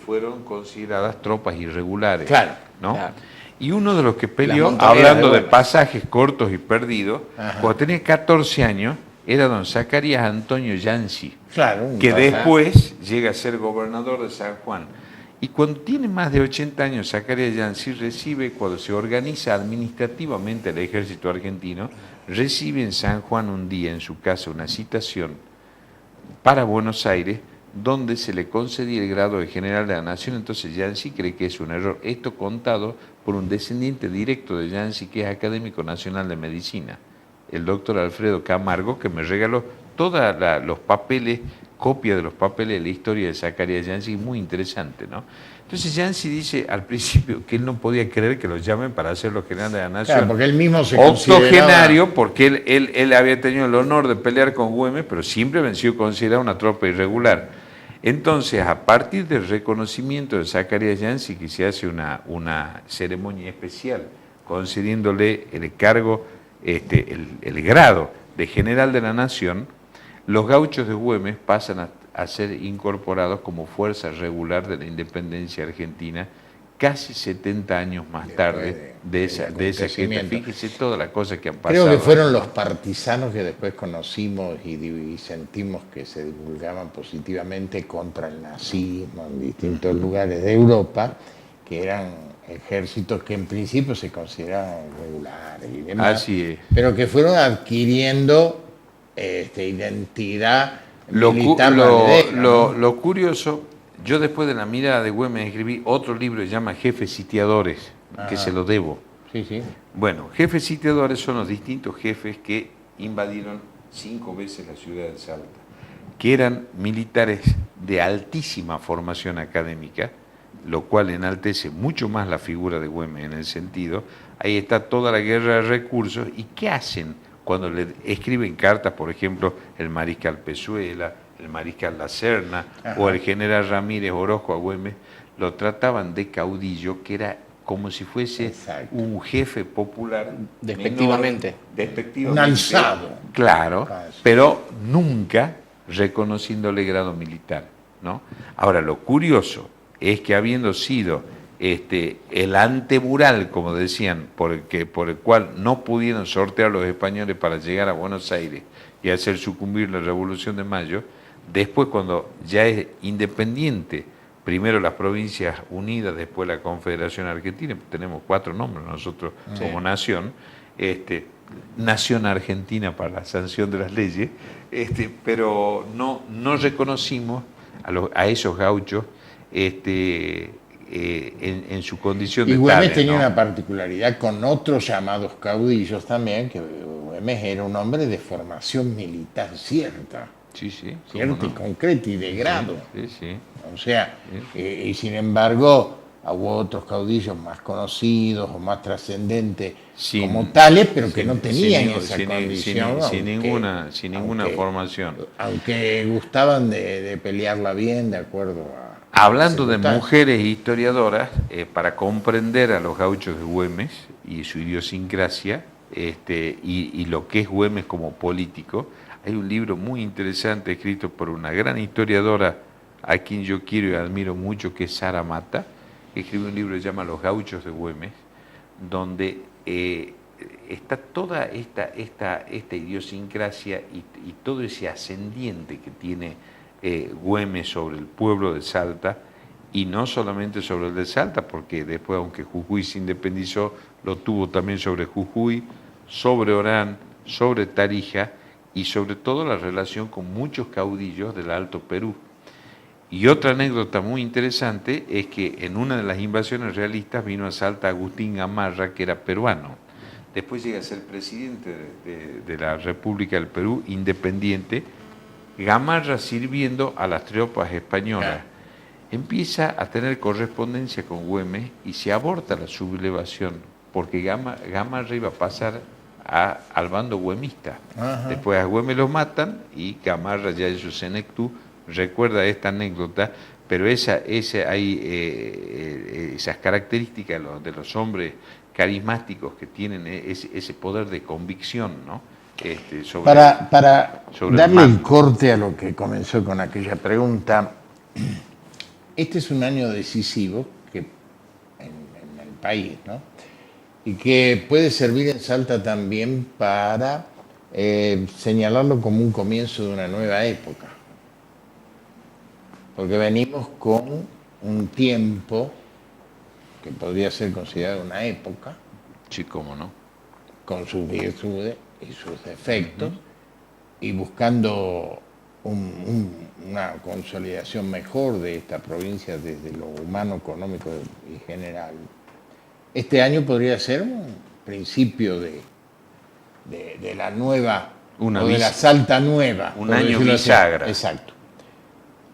Speaker 3: fueron consideradas tropas irregulares.
Speaker 1: Claro,
Speaker 3: ¿no?
Speaker 2: claro.
Speaker 3: Y uno de los que peleó,
Speaker 2: montoneras
Speaker 3: hablando
Speaker 2: de
Speaker 3: de
Speaker 2: Güemes.
Speaker 3: pasajes cortos y perdidos,
Speaker 1: Ajá.
Speaker 3: cuando tenía 14 años, era don Zacarías Antonio Yancy,
Speaker 1: Claro,
Speaker 3: que después llega a ser gobernador de San Juan. Y cuando tiene más de 80 años, Zacarías Yancy recibe, cuando se organiza administrativamente el ejército argentino, recibe en San Juan un día en su casa una citación para Buenos Aires, donde se le concedía el grado de general de la nación. Entonces Yancy cree que es un error. Esto contado por un descendiente directo de Yancy, que es académico nacional de medicina, el doctor Alfredo Camargo, que me regaló todos los papeles, copia de los papeles de la historia de Zacarías Yancy, muy interesante, ¿no? Entonces Yancy dice al principio que él no podía creer que lo llamen para hacerlo general de la nación.
Speaker 1: Claro, porque él mismo se
Speaker 3: octogenario, porque él había tenido el honor de pelear con Güemes, pero siempre venció considerado una tropa irregular. Entonces, a partir del reconocimiento de Zacarías Yancy, que se hace una ceremonia especial, concediéndole el cargo, el grado de general de la nación, los gauchos de Güemes pasan a ser incorporados como fuerza regular de la independencia argentina casi 70 años más tarde de esa gesta. Fíjese toda la cosa que han pasado.
Speaker 1: Creo que fueron los partisanos que después conocimos y sentimos que se divulgaban positivamente contra el nazismo en distintos lugares de Europa, que eran ejércitos que en principio se consideraban regulares y demás,
Speaker 3: Así es.
Speaker 1: pero que fueron adquiriendo identidad militar.
Speaker 3: Lo curioso, yo después de la mirada de Güemes escribí otro libro que se llama Jefes Sitiadores, que se lo debo.
Speaker 1: Sí, sí.
Speaker 3: Bueno, jefes sitiadores son los distintos jefes que invadieron 5 veces la ciudad de Salta, que eran militares de altísima formación académica, lo cual enaltece mucho más la figura de Güemes en el sentido, ahí está toda la guerra de recursos. ¿Y qué hacen cuando le escriben cartas, por ejemplo, el mariscal Pezuela, el mariscal La Serna o el general Ramírez Orozco a Güemes? Lo trataban de caudillo, que era como si fuese un jefe popular.
Speaker 2: Despectivamente.
Speaker 3: Despectivamente.
Speaker 1: Un alzado.
Speaker 3: Claro, pero nunca reconociéndole grado militar, ¿no? Ahora, lo curioso es que habiendo sido el antemural, como decían, por el cual no pudieron sortear los españoles para llegar a Buenos Aires y hacer sucumbir la Revolución de Mayo, después cuando ya es independiente, primero las Provincias Unidas, después la Confederación Argentina, tenemos 4 nombres nosotros como nación, nación argentina para la sanción de las leyes, pero no reconocimos a esos gauchos en su condición de
Speaker 1: Y Güemes
Speaker 3: tales,
Speaker 1: tenía
Speaker 3: ¿no?
Speaker 1: una particularidad con otros llamados caudillos también, que Güemes era un hombre de formación militar cierta,
Speaker 3: Sí, sí.
Speaker 1: cierta
Speaker 3: ¿cómo
Speaker 1: y
Speaker 3: no?
Speaker 1: concreta y de grado.
Speaker 3: Sí, sí.
Speaker 1: O sea,
Speaker 3: Sí.
Speaker 1: y sin embargo, hubo otros caudillos más conocidos o más trascendentes
Speaker 3: Sin-
Speaker 1: como tales, pero que
Speaker 3: sin-
Speaker 1: no tenían
Speaker 3: sin-
Speaker 1: esa
Speaker 3: sin-
Speaker 1: condición,
Speaker 3: sin ninguna
Speaker 1: aunque-
Speaker 3: formación.
Speaker 1: aunque gustaban de pelearla bien de acuerdo a
Speaker 3: Hablando de
Speaker 1: circunstancias.
Speaker 3: mujeres historiadoras, para comprender a los gauchos de Güemes y su idiosincrasia, y lo que es Güemes como político, hay un libro muy interesante escrito por una gran historiadora a quien yo quiero y admiro mucho, que es Sara Mata, que escribe un libro que se llama Los gauchos de Güemes, donde está toda esta idiosincrasia y todo ese ascendiente que tiene Güemes sobre el pueblo de Salta, y no solamente sobre el de Salta, porque después, aunque Jujuy se independizó, lo tuvo también sobre Jujuy, sobre Orán, sobre Tarija y sobre todo la relación con muchos caudillos del Alto Perú. Y otra anécdota muy interesante es que en una de las invasiones realistas vino a Salta Agustín Gamarra, que era peruano. Después llega a ser presidente de la República del Perú, independiente, Gamarra sirviendo a las tropas españolas. Empieza a tener correspondencia con Güemes y se aborta la sublevación, porque Gamarra iba a pasar al bando güemista.
Speaker 1: Ajá.
Speaker 3: Después a Güemes lo matan y Gamarra, ya en su senectud, recuerda esta anécdota, pero esas características de los hombres carismáticos que tienen ese poder de convicción, ¿no?
Speaker 1: Para
Speaker 3: sobre el
Speaker 1: darle
Speaker 3: mar.
Speaker 1: el corte a lo que comenzó con aquella pregunta, este es un año decisivo en el país, ¿no? Y que puede servir en Salta también para señalarlo como un comienzo de una nueva época. Porque venimos con un tiempo que podría ser considerado una época,
Speaker 3: Sí, cómo no.
Speaker 1: con sus virtudes y sus defectos, y buscando una consolidación mejor de esta provincia desde lo humano, económico y general. Este año podría ser un principio de la nueva,
Speaker 3: Una
Speaker 1: o de la Salta nueva.
Speaker 3: un
Speaker 1: por
Speaker 3: año
Speaker 1: decirlo así.
Speaker 3: bisagra.
Speaker 1: Exacto.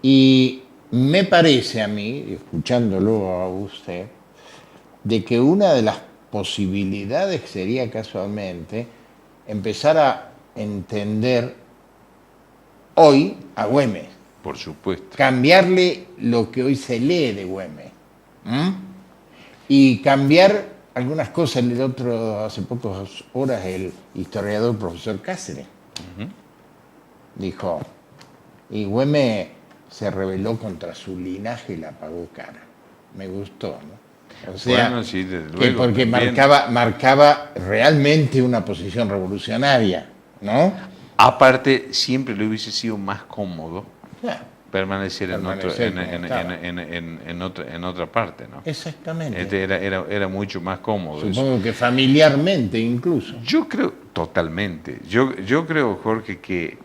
Speaker 1: Y me parece a mí, escuchándolo a usted, de que una de las posibilidades sería casualmente empezar a entender hoy a Güemes,
Speaker 3: Por supuesto.
Speaker 1: cambiarle lo que hoy se lee de Güemes, y cambiar algunas cosas. El otro, hace pocas horas, el historiador profesor Cáceres dijo, y Güemes se rebeló contra su linaje y la pagó cara. Me gustó, ¿no? O sea,
Speaker 3: Bueno, sí, desde
Speaker 1: que
Speaker 3: luego,
Speaker 1: porque
Speaker 3: también.
Speaker 1: marcaba realmente una posición revolucionaria, ¿no?
Speaker 3: Aparte, siempre le hubiese sido más cómodo
Speaker 1: Ya,
Speaker 3: permanecer
Speaker 1: Permanecer como estaba.
Speaker 3: en otra parte, ¿no?
Speaker 1: exactamente.
Speaker 3: Era mucho más cómodo. eso.
Speaker 1: Supongo que familiarmente incluso.
Speaker 3: Yo creo, totalmente, yo creo, Jorge, que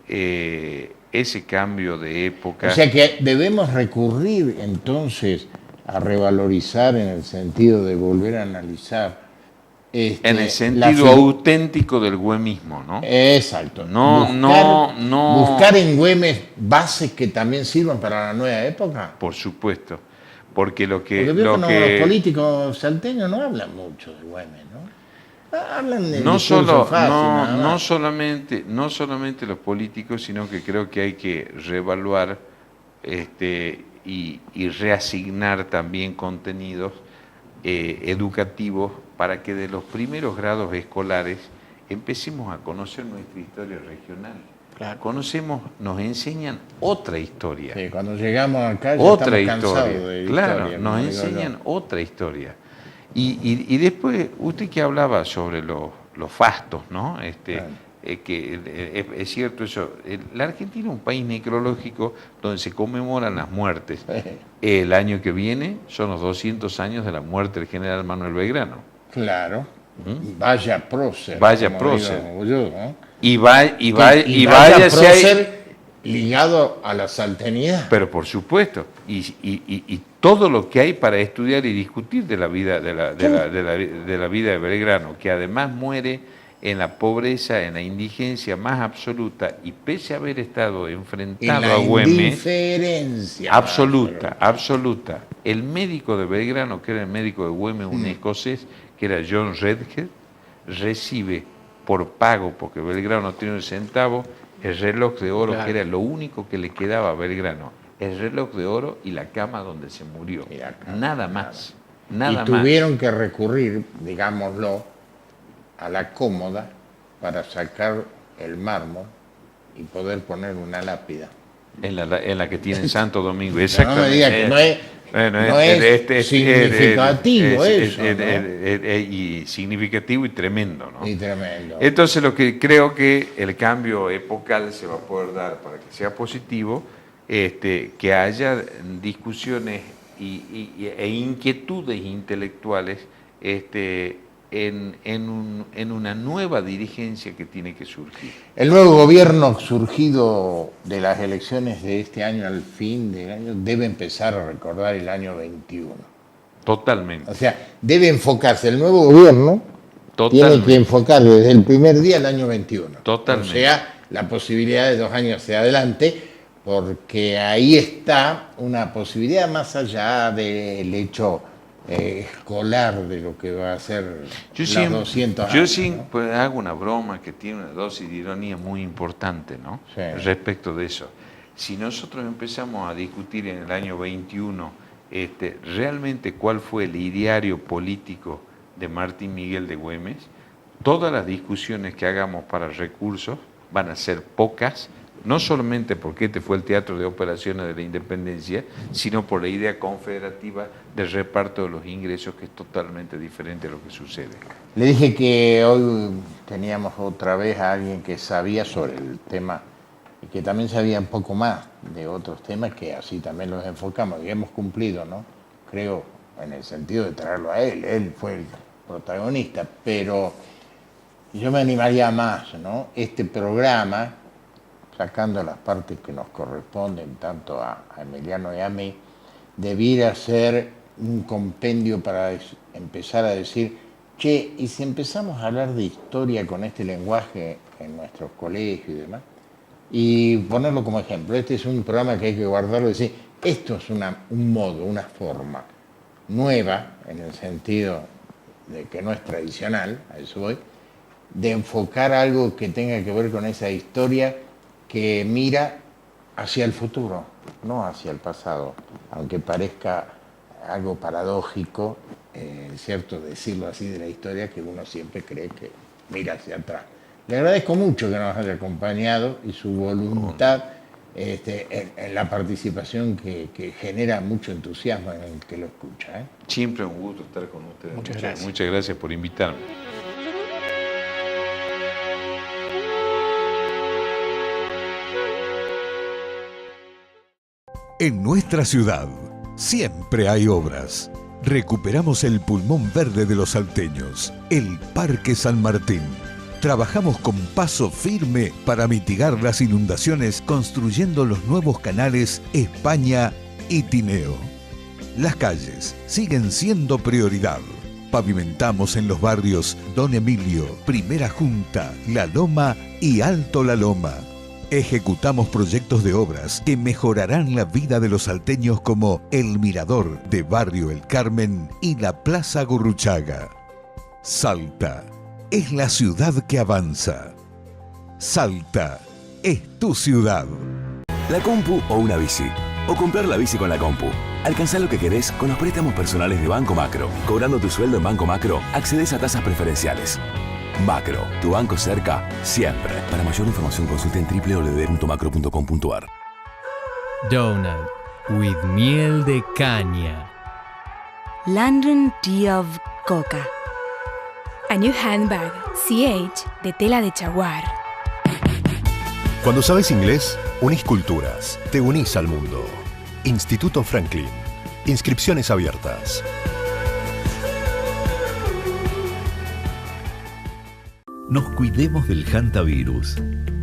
Speaker 3: ese cambio de época...
Speaker 1: O sea que debemos recurrir entonces a revalorizar en el sentido de volver a analizar.
Speaker 3: en el
Speaker 1: la
Speaker 3: sentido auténtico del güemismo, ¿no?
Speaker 1: Exacto.
Speaker 3: No.
Speaker 1: Buscar en Güemes bases que también sirvan para la nueva época.
Speaker 3: Por supuesto, porque
Speaker 1: Porque veo que los políticos salteños no hablan mucho de Güemes, ¿no? Hablan de
Speaker 3: no
Speaker 1: solamente.
Speaker 3: solamente los políticos, sino que creo que hay que reevaluar y reasignar también contenidos educativos para que de los primeros grados escolares empecemos a conocer nuestra historia regional.
Speaker 1: Claro.
Speaker 3: Nos enseñan otra historia.
Speaker 1: Sí, cuando llegamos acá ya
Speaker 3: Otra
Speaker 1: estamos cansados
Speaker 3: historia,
Speaker 1: de
Speaker 3: claro,
Speaker 1: historia,
Speaker 3: nos
Speaker 1: como digo yo.
Speaker 3: enseñan otra historia. Y después, usted que hablaba sobre los fastos, ¿no?
Speaker 1: Claro.
Speaker 3: Es cierto eso. La Argentina es un país necrológico donde se conmemoran las muertes. El año que viene son los 200 años de la muerte del general Manuel Belgrano.
Speaker 1: Claro. Vaya prócer.
Speaker 3: Vaya
Speaker 1: como
Speaker 3: prócer.
Speaker 1: digo yo, ¿no?
Speaker 3: Y vaya
Speaker 1: vaya
Speaker 3: si hay...
Speaker 1: prócer ligado a la salteñidad.
Speaker 3: Pero por supuesto, y todo lo que hay para estudiar y discutir de la vida de la vida de Belgrano, que además muere en la pobreza, en la indigencia más absoluta, y pese a haber estado enfrentado a Güemes,
Speaker 1: indiferencia
Speaker 3: absoluta. El médico de Belgrano, que era el médico de Güemes, un escocés, que era John Redhead, recibe por pago, porque Belgrano no tiene un centavo, el reloj de oro, claro, que era lo único que le quedaba a Belgrano, el reloj de oro y la cama donde se murió. Nada más. Nada
Speaker 1: y tuvieron que recurrir, digámoslo, a la cómoda para sacar el mármol y poder poner una lápida.
Speaker 3: En la que tiene Santo Domingo,
Speaker 1: exactamente. No me diga que no es significativo eso, ¿no?
Speaker 3: Y significativo y tremendo, ¿no?
Speaker 1: Y tremendo.
Speaker 3: Entonces lo que creo que el cambio epocal se va a poder dar para que sea positivo, que haya discusiones e inquietudes intelectuales en una nueva dirigencia que tiene que surgir.
Speaker 1: El nuevo gobierno surgido de las elecciones de este año al fin del año debe empezar a recordar el año 21.
Speaker 3: Totalmente.
Speaker 1: O sea, debe enfocarse, el nuevo gobierno tiene que enfocar desde el primer día el año 21.
Speaker 3: Totalmente.
Speaker 1: O sea, la posibilidad de 2 años hacia adelante, porque ahí está una posibilidad más allá del hecho escolar de lo que va a ser los 200 años.
Speaker 3: Yo
Speaker 1: ¿no?
Speaker 3: Pues, hago una broma que tiene una dosis de ironía muy importante, ¿no?
Speaker 1: Sí.
Speaker 3: Respecto de eso. Si nosotros empezamos a discutir en el año 21 realmente cuál fue el ideario político de Martín Miguel de Güemes, todas las discusiones que hagamos para recursos van a ser pocas, no solamente porque este fue el teatro de operaciones de la independencia, sino por la idea confederativa del reparto de los ingresos, que es totalmente diferente a lo que sucede.
Speaker 1: Le dije que hoy teníamos otra vez a alguien que sabía sobre el tema y que también sabía un poco más de otros temas, que así también los enfocamos y hemos cumplido, ¿no? Creo, en el sentido de traerlo a él fue el protagonista, pero yo me animaría más, ¿no? Este programa, sacando las partes que nos corresponden tanto a Emiliano y a mí, debiera ser un compendio para empezar a decir, che, y si empezamos a hablar de historia con este lenguaje en nuestros colegios y demás, y ponerlo como ejemplo. Este es un programa que hay que guardarlo y decir, esto es un modo, una forma nueva, en el sentido de que no es tradicional, a eso voy, de enfocar algo que tenga que ver con esa historia que mira hacia el futuro, no hacia el pasado, aunque parezca algo paradójico, cierto, decirlo así de la historia, que uno siempre cree que mira hacia atrás. Le agradezco mucho que nos haya acompañado y su voluntad en la participación que genera mucho entusiasmo en el que lo escucha.
Speaker 3: Siempre un gusto estar con ustedes.
Speaker 2: Muchas gracias.
Speaker 3: Muchas gracias por invitarme.
Speaker 4: En nuestra ciudad siempre hay obras. Recuperamos el pulmón verde de los salteños, el Parque San Martín. Trabajamos con paso firme para mitigar las inundaciones construyendo los nuevos canales España y Tineo. Las calles siguen siendo prioridad. Pavimentamos en los barrios Don Emilio, Primera Junta, La Loma y Alto La Loma. Ejecutamos proyectos de obras que mejorarán la vida de los salteños, como el Mirador de Barrio El Carmen y la Plaza Gurruchaga. Salta es la ciudad que avanza. Salta es tu ciudad.
Speaker 5: La compu o una bici. O comprar la bici con la compu. Alcanzá lo que querés con los préstamos personales de Banco Macro. Cobrando tu sueldo en Banco Macro, accedes a tasas preferenciales. Macro, tu banco cerca, siempre. Para mayor información consulta en www.macro.com.ar.
Speaker 6: Donut with miel de caña.
Speaker 7: London Tea of Coca. A new handbag, CH, de tela de jaguar.
Speaker 8: Cuando sabes inglés, unís culturas, te unís al mundo. Instituto Franklin. Inscripciones abiertas.
Speaker 9: nos cuidemos del hantavirus.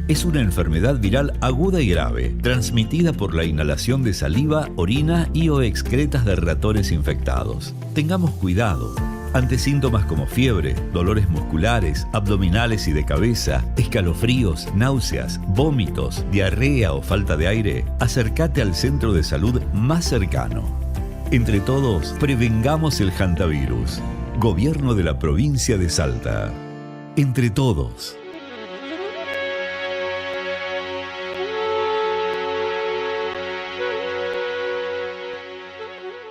Speaker 9: Es una enfermedad viral aguda y grave, transmitida por la inhalación de saliva, orina y o excretas de ratones infectados. Tengamos cuidado. Ante síntomas como fiebre, dolores musculares, abdominales y de cabeza, escalofríos, náuseas, vómitos, diarrea o falta de aire, acércate al centro de salud más cercano. Entre todos, prevengamos el hantavirus. Gobierno de la provincia de Salta. Entre todos.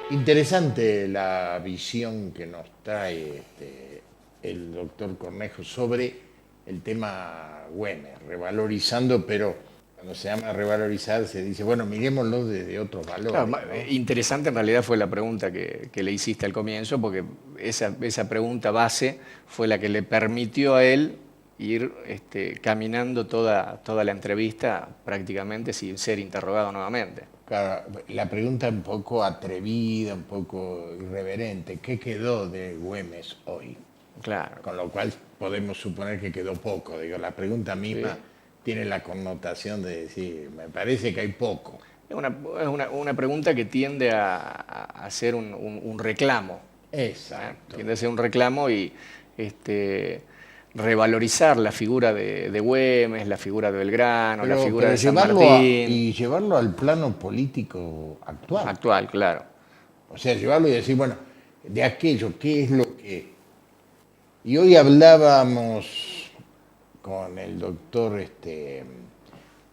Speaker 1: Interesante la visión que nos trae el doctor Cornejo sobre el tema Güemes, revalorizando, pero cuando se llama revalorizar se dice, bueno, mirémoslo desde otros valores.
Speaker 2: Claro,
Speaker 1: ¿no?
Speaker 2: Interesante en realidad fue la pregunta que le hiciste al comienzo, porque esa pregunta base fue la que le permitió a él ir caminando toda la entrevista prácticamente sin ser interrogado nuevamente.
Speaker 1: Claro, la pregunta un poco atrevida, un poco irreverente, ¿qué quedó de Güemes hoy?
Speaker 2: Claro.
Speaker 1: Con lo cual podemos suponer que quedó poco. Digo, la pregunta misma tiene la connotación de decir, me parece que hay poco.
Speaker 2: Es una pregunta que tiende a ser un reclamo.
Speaker 1: Exacto.
Speaker 2: Tiende a ser un reclamo y revalorizar la figura de Güemes, la figura de Belgrano, la figura de San Martín.
Speaker 1: Y llevarlo al plano político actual.
Speaker 2: Actual, claro.
Speaker 1: O sea, llevarlo y decir, bueno, de aquello, ¿qué es lo que...? Y hoy hablábamos con el doctor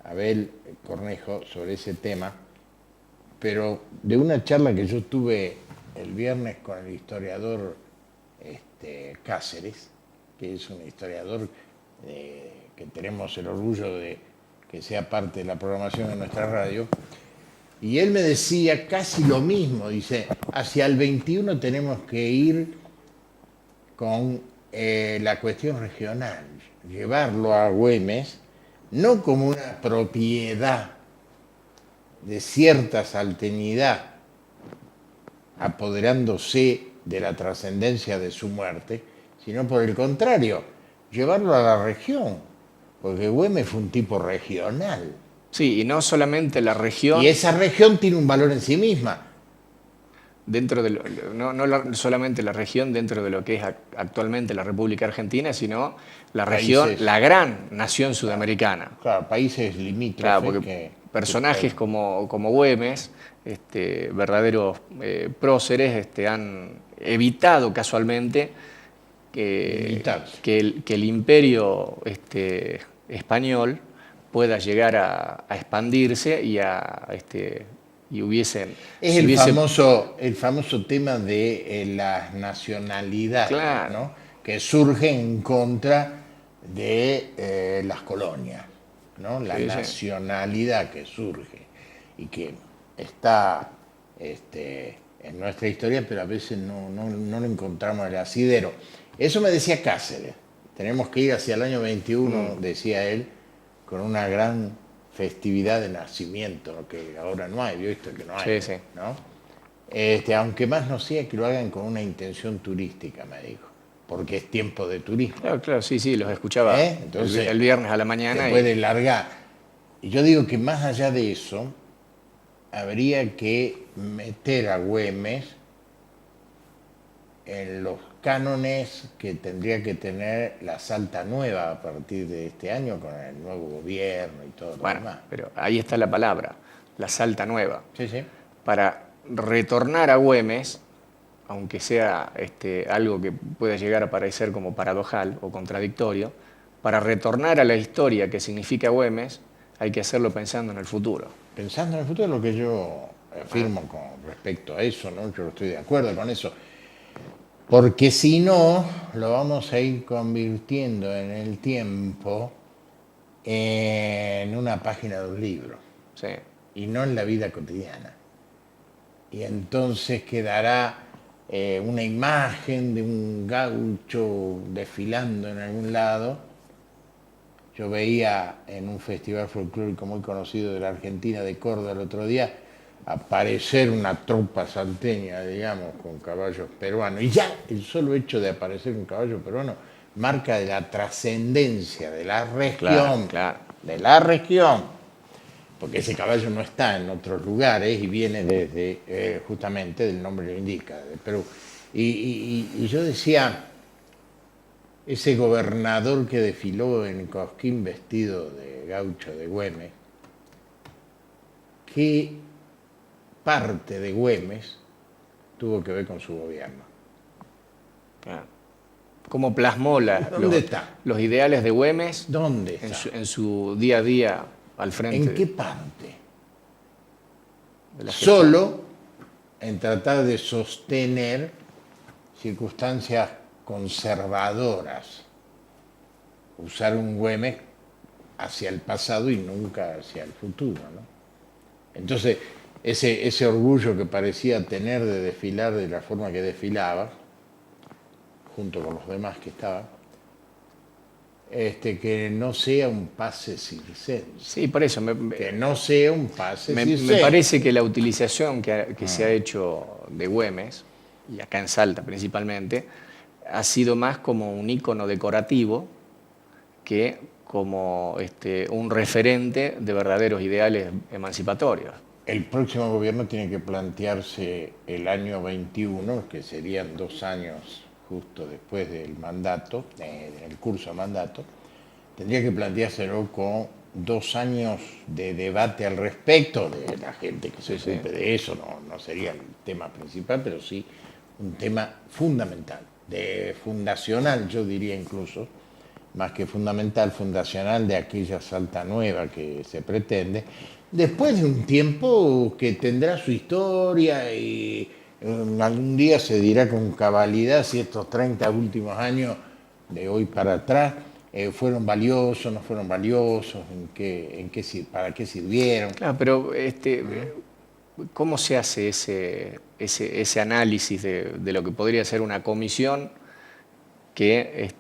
Speaker 1: Abel Cornejo sobre ese tema, pero de una charla que yo tuve el viernes con el historiador Cáceres, que es un historiador que tenemos el orgullo de que sea parte de la programación de nuestra radio, y él me decía casi lo mismo, dice, hacia el 21 tenemos que ir con la cuestión regional, llevarlo a Güemes, no como una propiedad de cierta salteñidad, apoderándose de la trascendencia de su muerte, sino por el contrario, llevarlo a la región, porque Güemes fue un tipo regional.
Speaker 2: Sí, y no solamente la región...
Speaker 1: Y esa región tiene un valor en sí misma.
Speaker 2: Dentro de solamente la región dentro de lo que es actualmente la República Argentina, sino la región, la gran nación sudamericana.
Speaker 1: Claro, países limítrofes.
Speaker 2: Claro, porque personajes como Güemes, verdaderos próceres, han evitado casualmente que el imperio español pueda llegar a expandirse y hubiesen...
Speaker 1: Es el famoso tema de las nacionalidades,
Speaker 2: claro,
Speaker 1: ¿no? Que surgen en contra de las colonias, ¿no? La nacionalidad que surge y que está en nuestra historia, pero a veces no lo encontramos en el asidero. Eso me decía Cáceres. Tenemos que ir hacia el año 21, decía él, con una gran festividad de nacimiento, que ahora no hay, ¿viste? Que no hay,
Speaker 2: sí.
Speaker 1: ¿no? Aunque más no sea que lo hagan con una intención turística, me dijo, porque es tiempo de turismo.
Speaker 2: Claro, sí, los escuchaba
Speaker 1: Entonces,
Speaker 2: el viernes a la mañana.
Speaker 1: Se puede largar. Y yo digo que más allá de eso, habría que meter a Güemes en los cánones que tendría que tener la Salta Nueva a partir de este año con el nuevo gobierno y todo lo demás.
Speaker 2: Pero ahí está la palabra, la Salta Nueva.
Speaker 1: Sí.
Speaker 2: Para retornar a Güemes, aunque sea algo que pueda llegar a parecer como paradojal o contradictorio, para retornar a la historia que significa Güemes, hay que hacerlo pensando en el futuro.
Speaker 1: Pensando en el futuro es lo que yo afirmo con respecto a eso, ¿no? Yo estoy de acuerdo con eso. Porque si no, lo vamos a ir convirtiendo en el tiempo en una página de un libro.
Speaker 2: Sí.
Speaker 1: Y no en la vida cotidiana. Y entonces quedará una imagen de un gaucho desfilando en algún lado. Yo veía en un festival folclórico muy conocido de la Argentina, de Córdoba, el otro día, aparecer una tropa salteña, digamos, con caballos peruanos. Y ya el solo hecho de aparecer un caballo peruano marca de la trascendencia de la región,
Speaker 2: Claro.
Speaker 1: de la región, porque ese caballo no está en otros lugares y viene desde, justamente, el nombre lo indica, de Perú. Y yo decía, ese gobernador que desfiló en Cosquín vestido de gaucho de Güemes, ¿qué parte de Güemes tuvo que ver con su gobierno?
Speaker 2: Claro. ¿Cómo plasmó
Speaker 1: ¿Dónde está?
Speaker 2: los ideales de Güemes
Speaker 1: ¿Dónde está?
Speaker 2: en su día a día al frente?
Speaker 1: ¿En qué parte?
Speaker 2: De la gestión?
Speaker 1: Solo en tratar de sostener circunstancias conservadoras, usar un Güemes hacia el pasado y nunca hacia el futuro, ¿no? Entonces, ese orgullo que parecía tener de desfilar de la forma que desfilaba, junto con los demás que estaban, que no sea un pase circense.
Speaker 2: Sí, por eso.
Speaker 1: Que no sea un pase
Speaker 2: Me
Speaker 1: circense.
Speaker 2: parece que la utilización que se ha hecho de Güemes, y acá en Salta principalmente, ha sido más como un ícono decorativo que como un referente de verdaderos ideales emancipatorios.
Speaker 1: El próximo gobierno tiene que plantearse el año 21, que serían 2 años justo después del mandato, del curso de mandato, tendría que planteárselo con 2 años de debate al respecto, de la gente que se ocupe de eso, no sería el tema principal, pero sí un tema fundamental, fundacional, yo diría incluso, más que fundamental, fundacional de aquella Salta nueva que se pretende, después de un tiempo que tendrá su historia y algún día se dirá con cabalidad si estos 30 últimos años de hoy para atrás fueron valiosos, no fueron valiosos, para qué sirvieron.
Speaker 2: Claro, pero ¿cómo se hace ese análisis de lo que podría ser una comisión que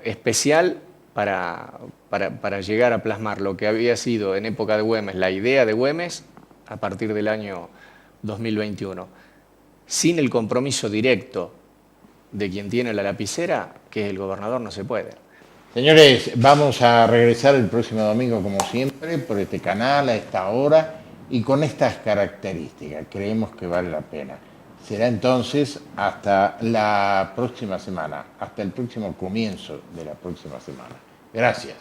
Speaker 2: especial para llegar a plasmar lo que había sido en época de Güemes, la idea de Güemes a partir del año 2021? Sin el compromiso directo de quien tiene la lapicera, que es el gobernador, no se puede.
Speaker 1: Señores, vamos a regresar el próximo domingo, como siempre, por este canal, a esta hora, y con estas características. Creemos que vale la pena. Será entonces hasta la próxima semana, hasta el próximo comienzo de la próxima semana. Gracias.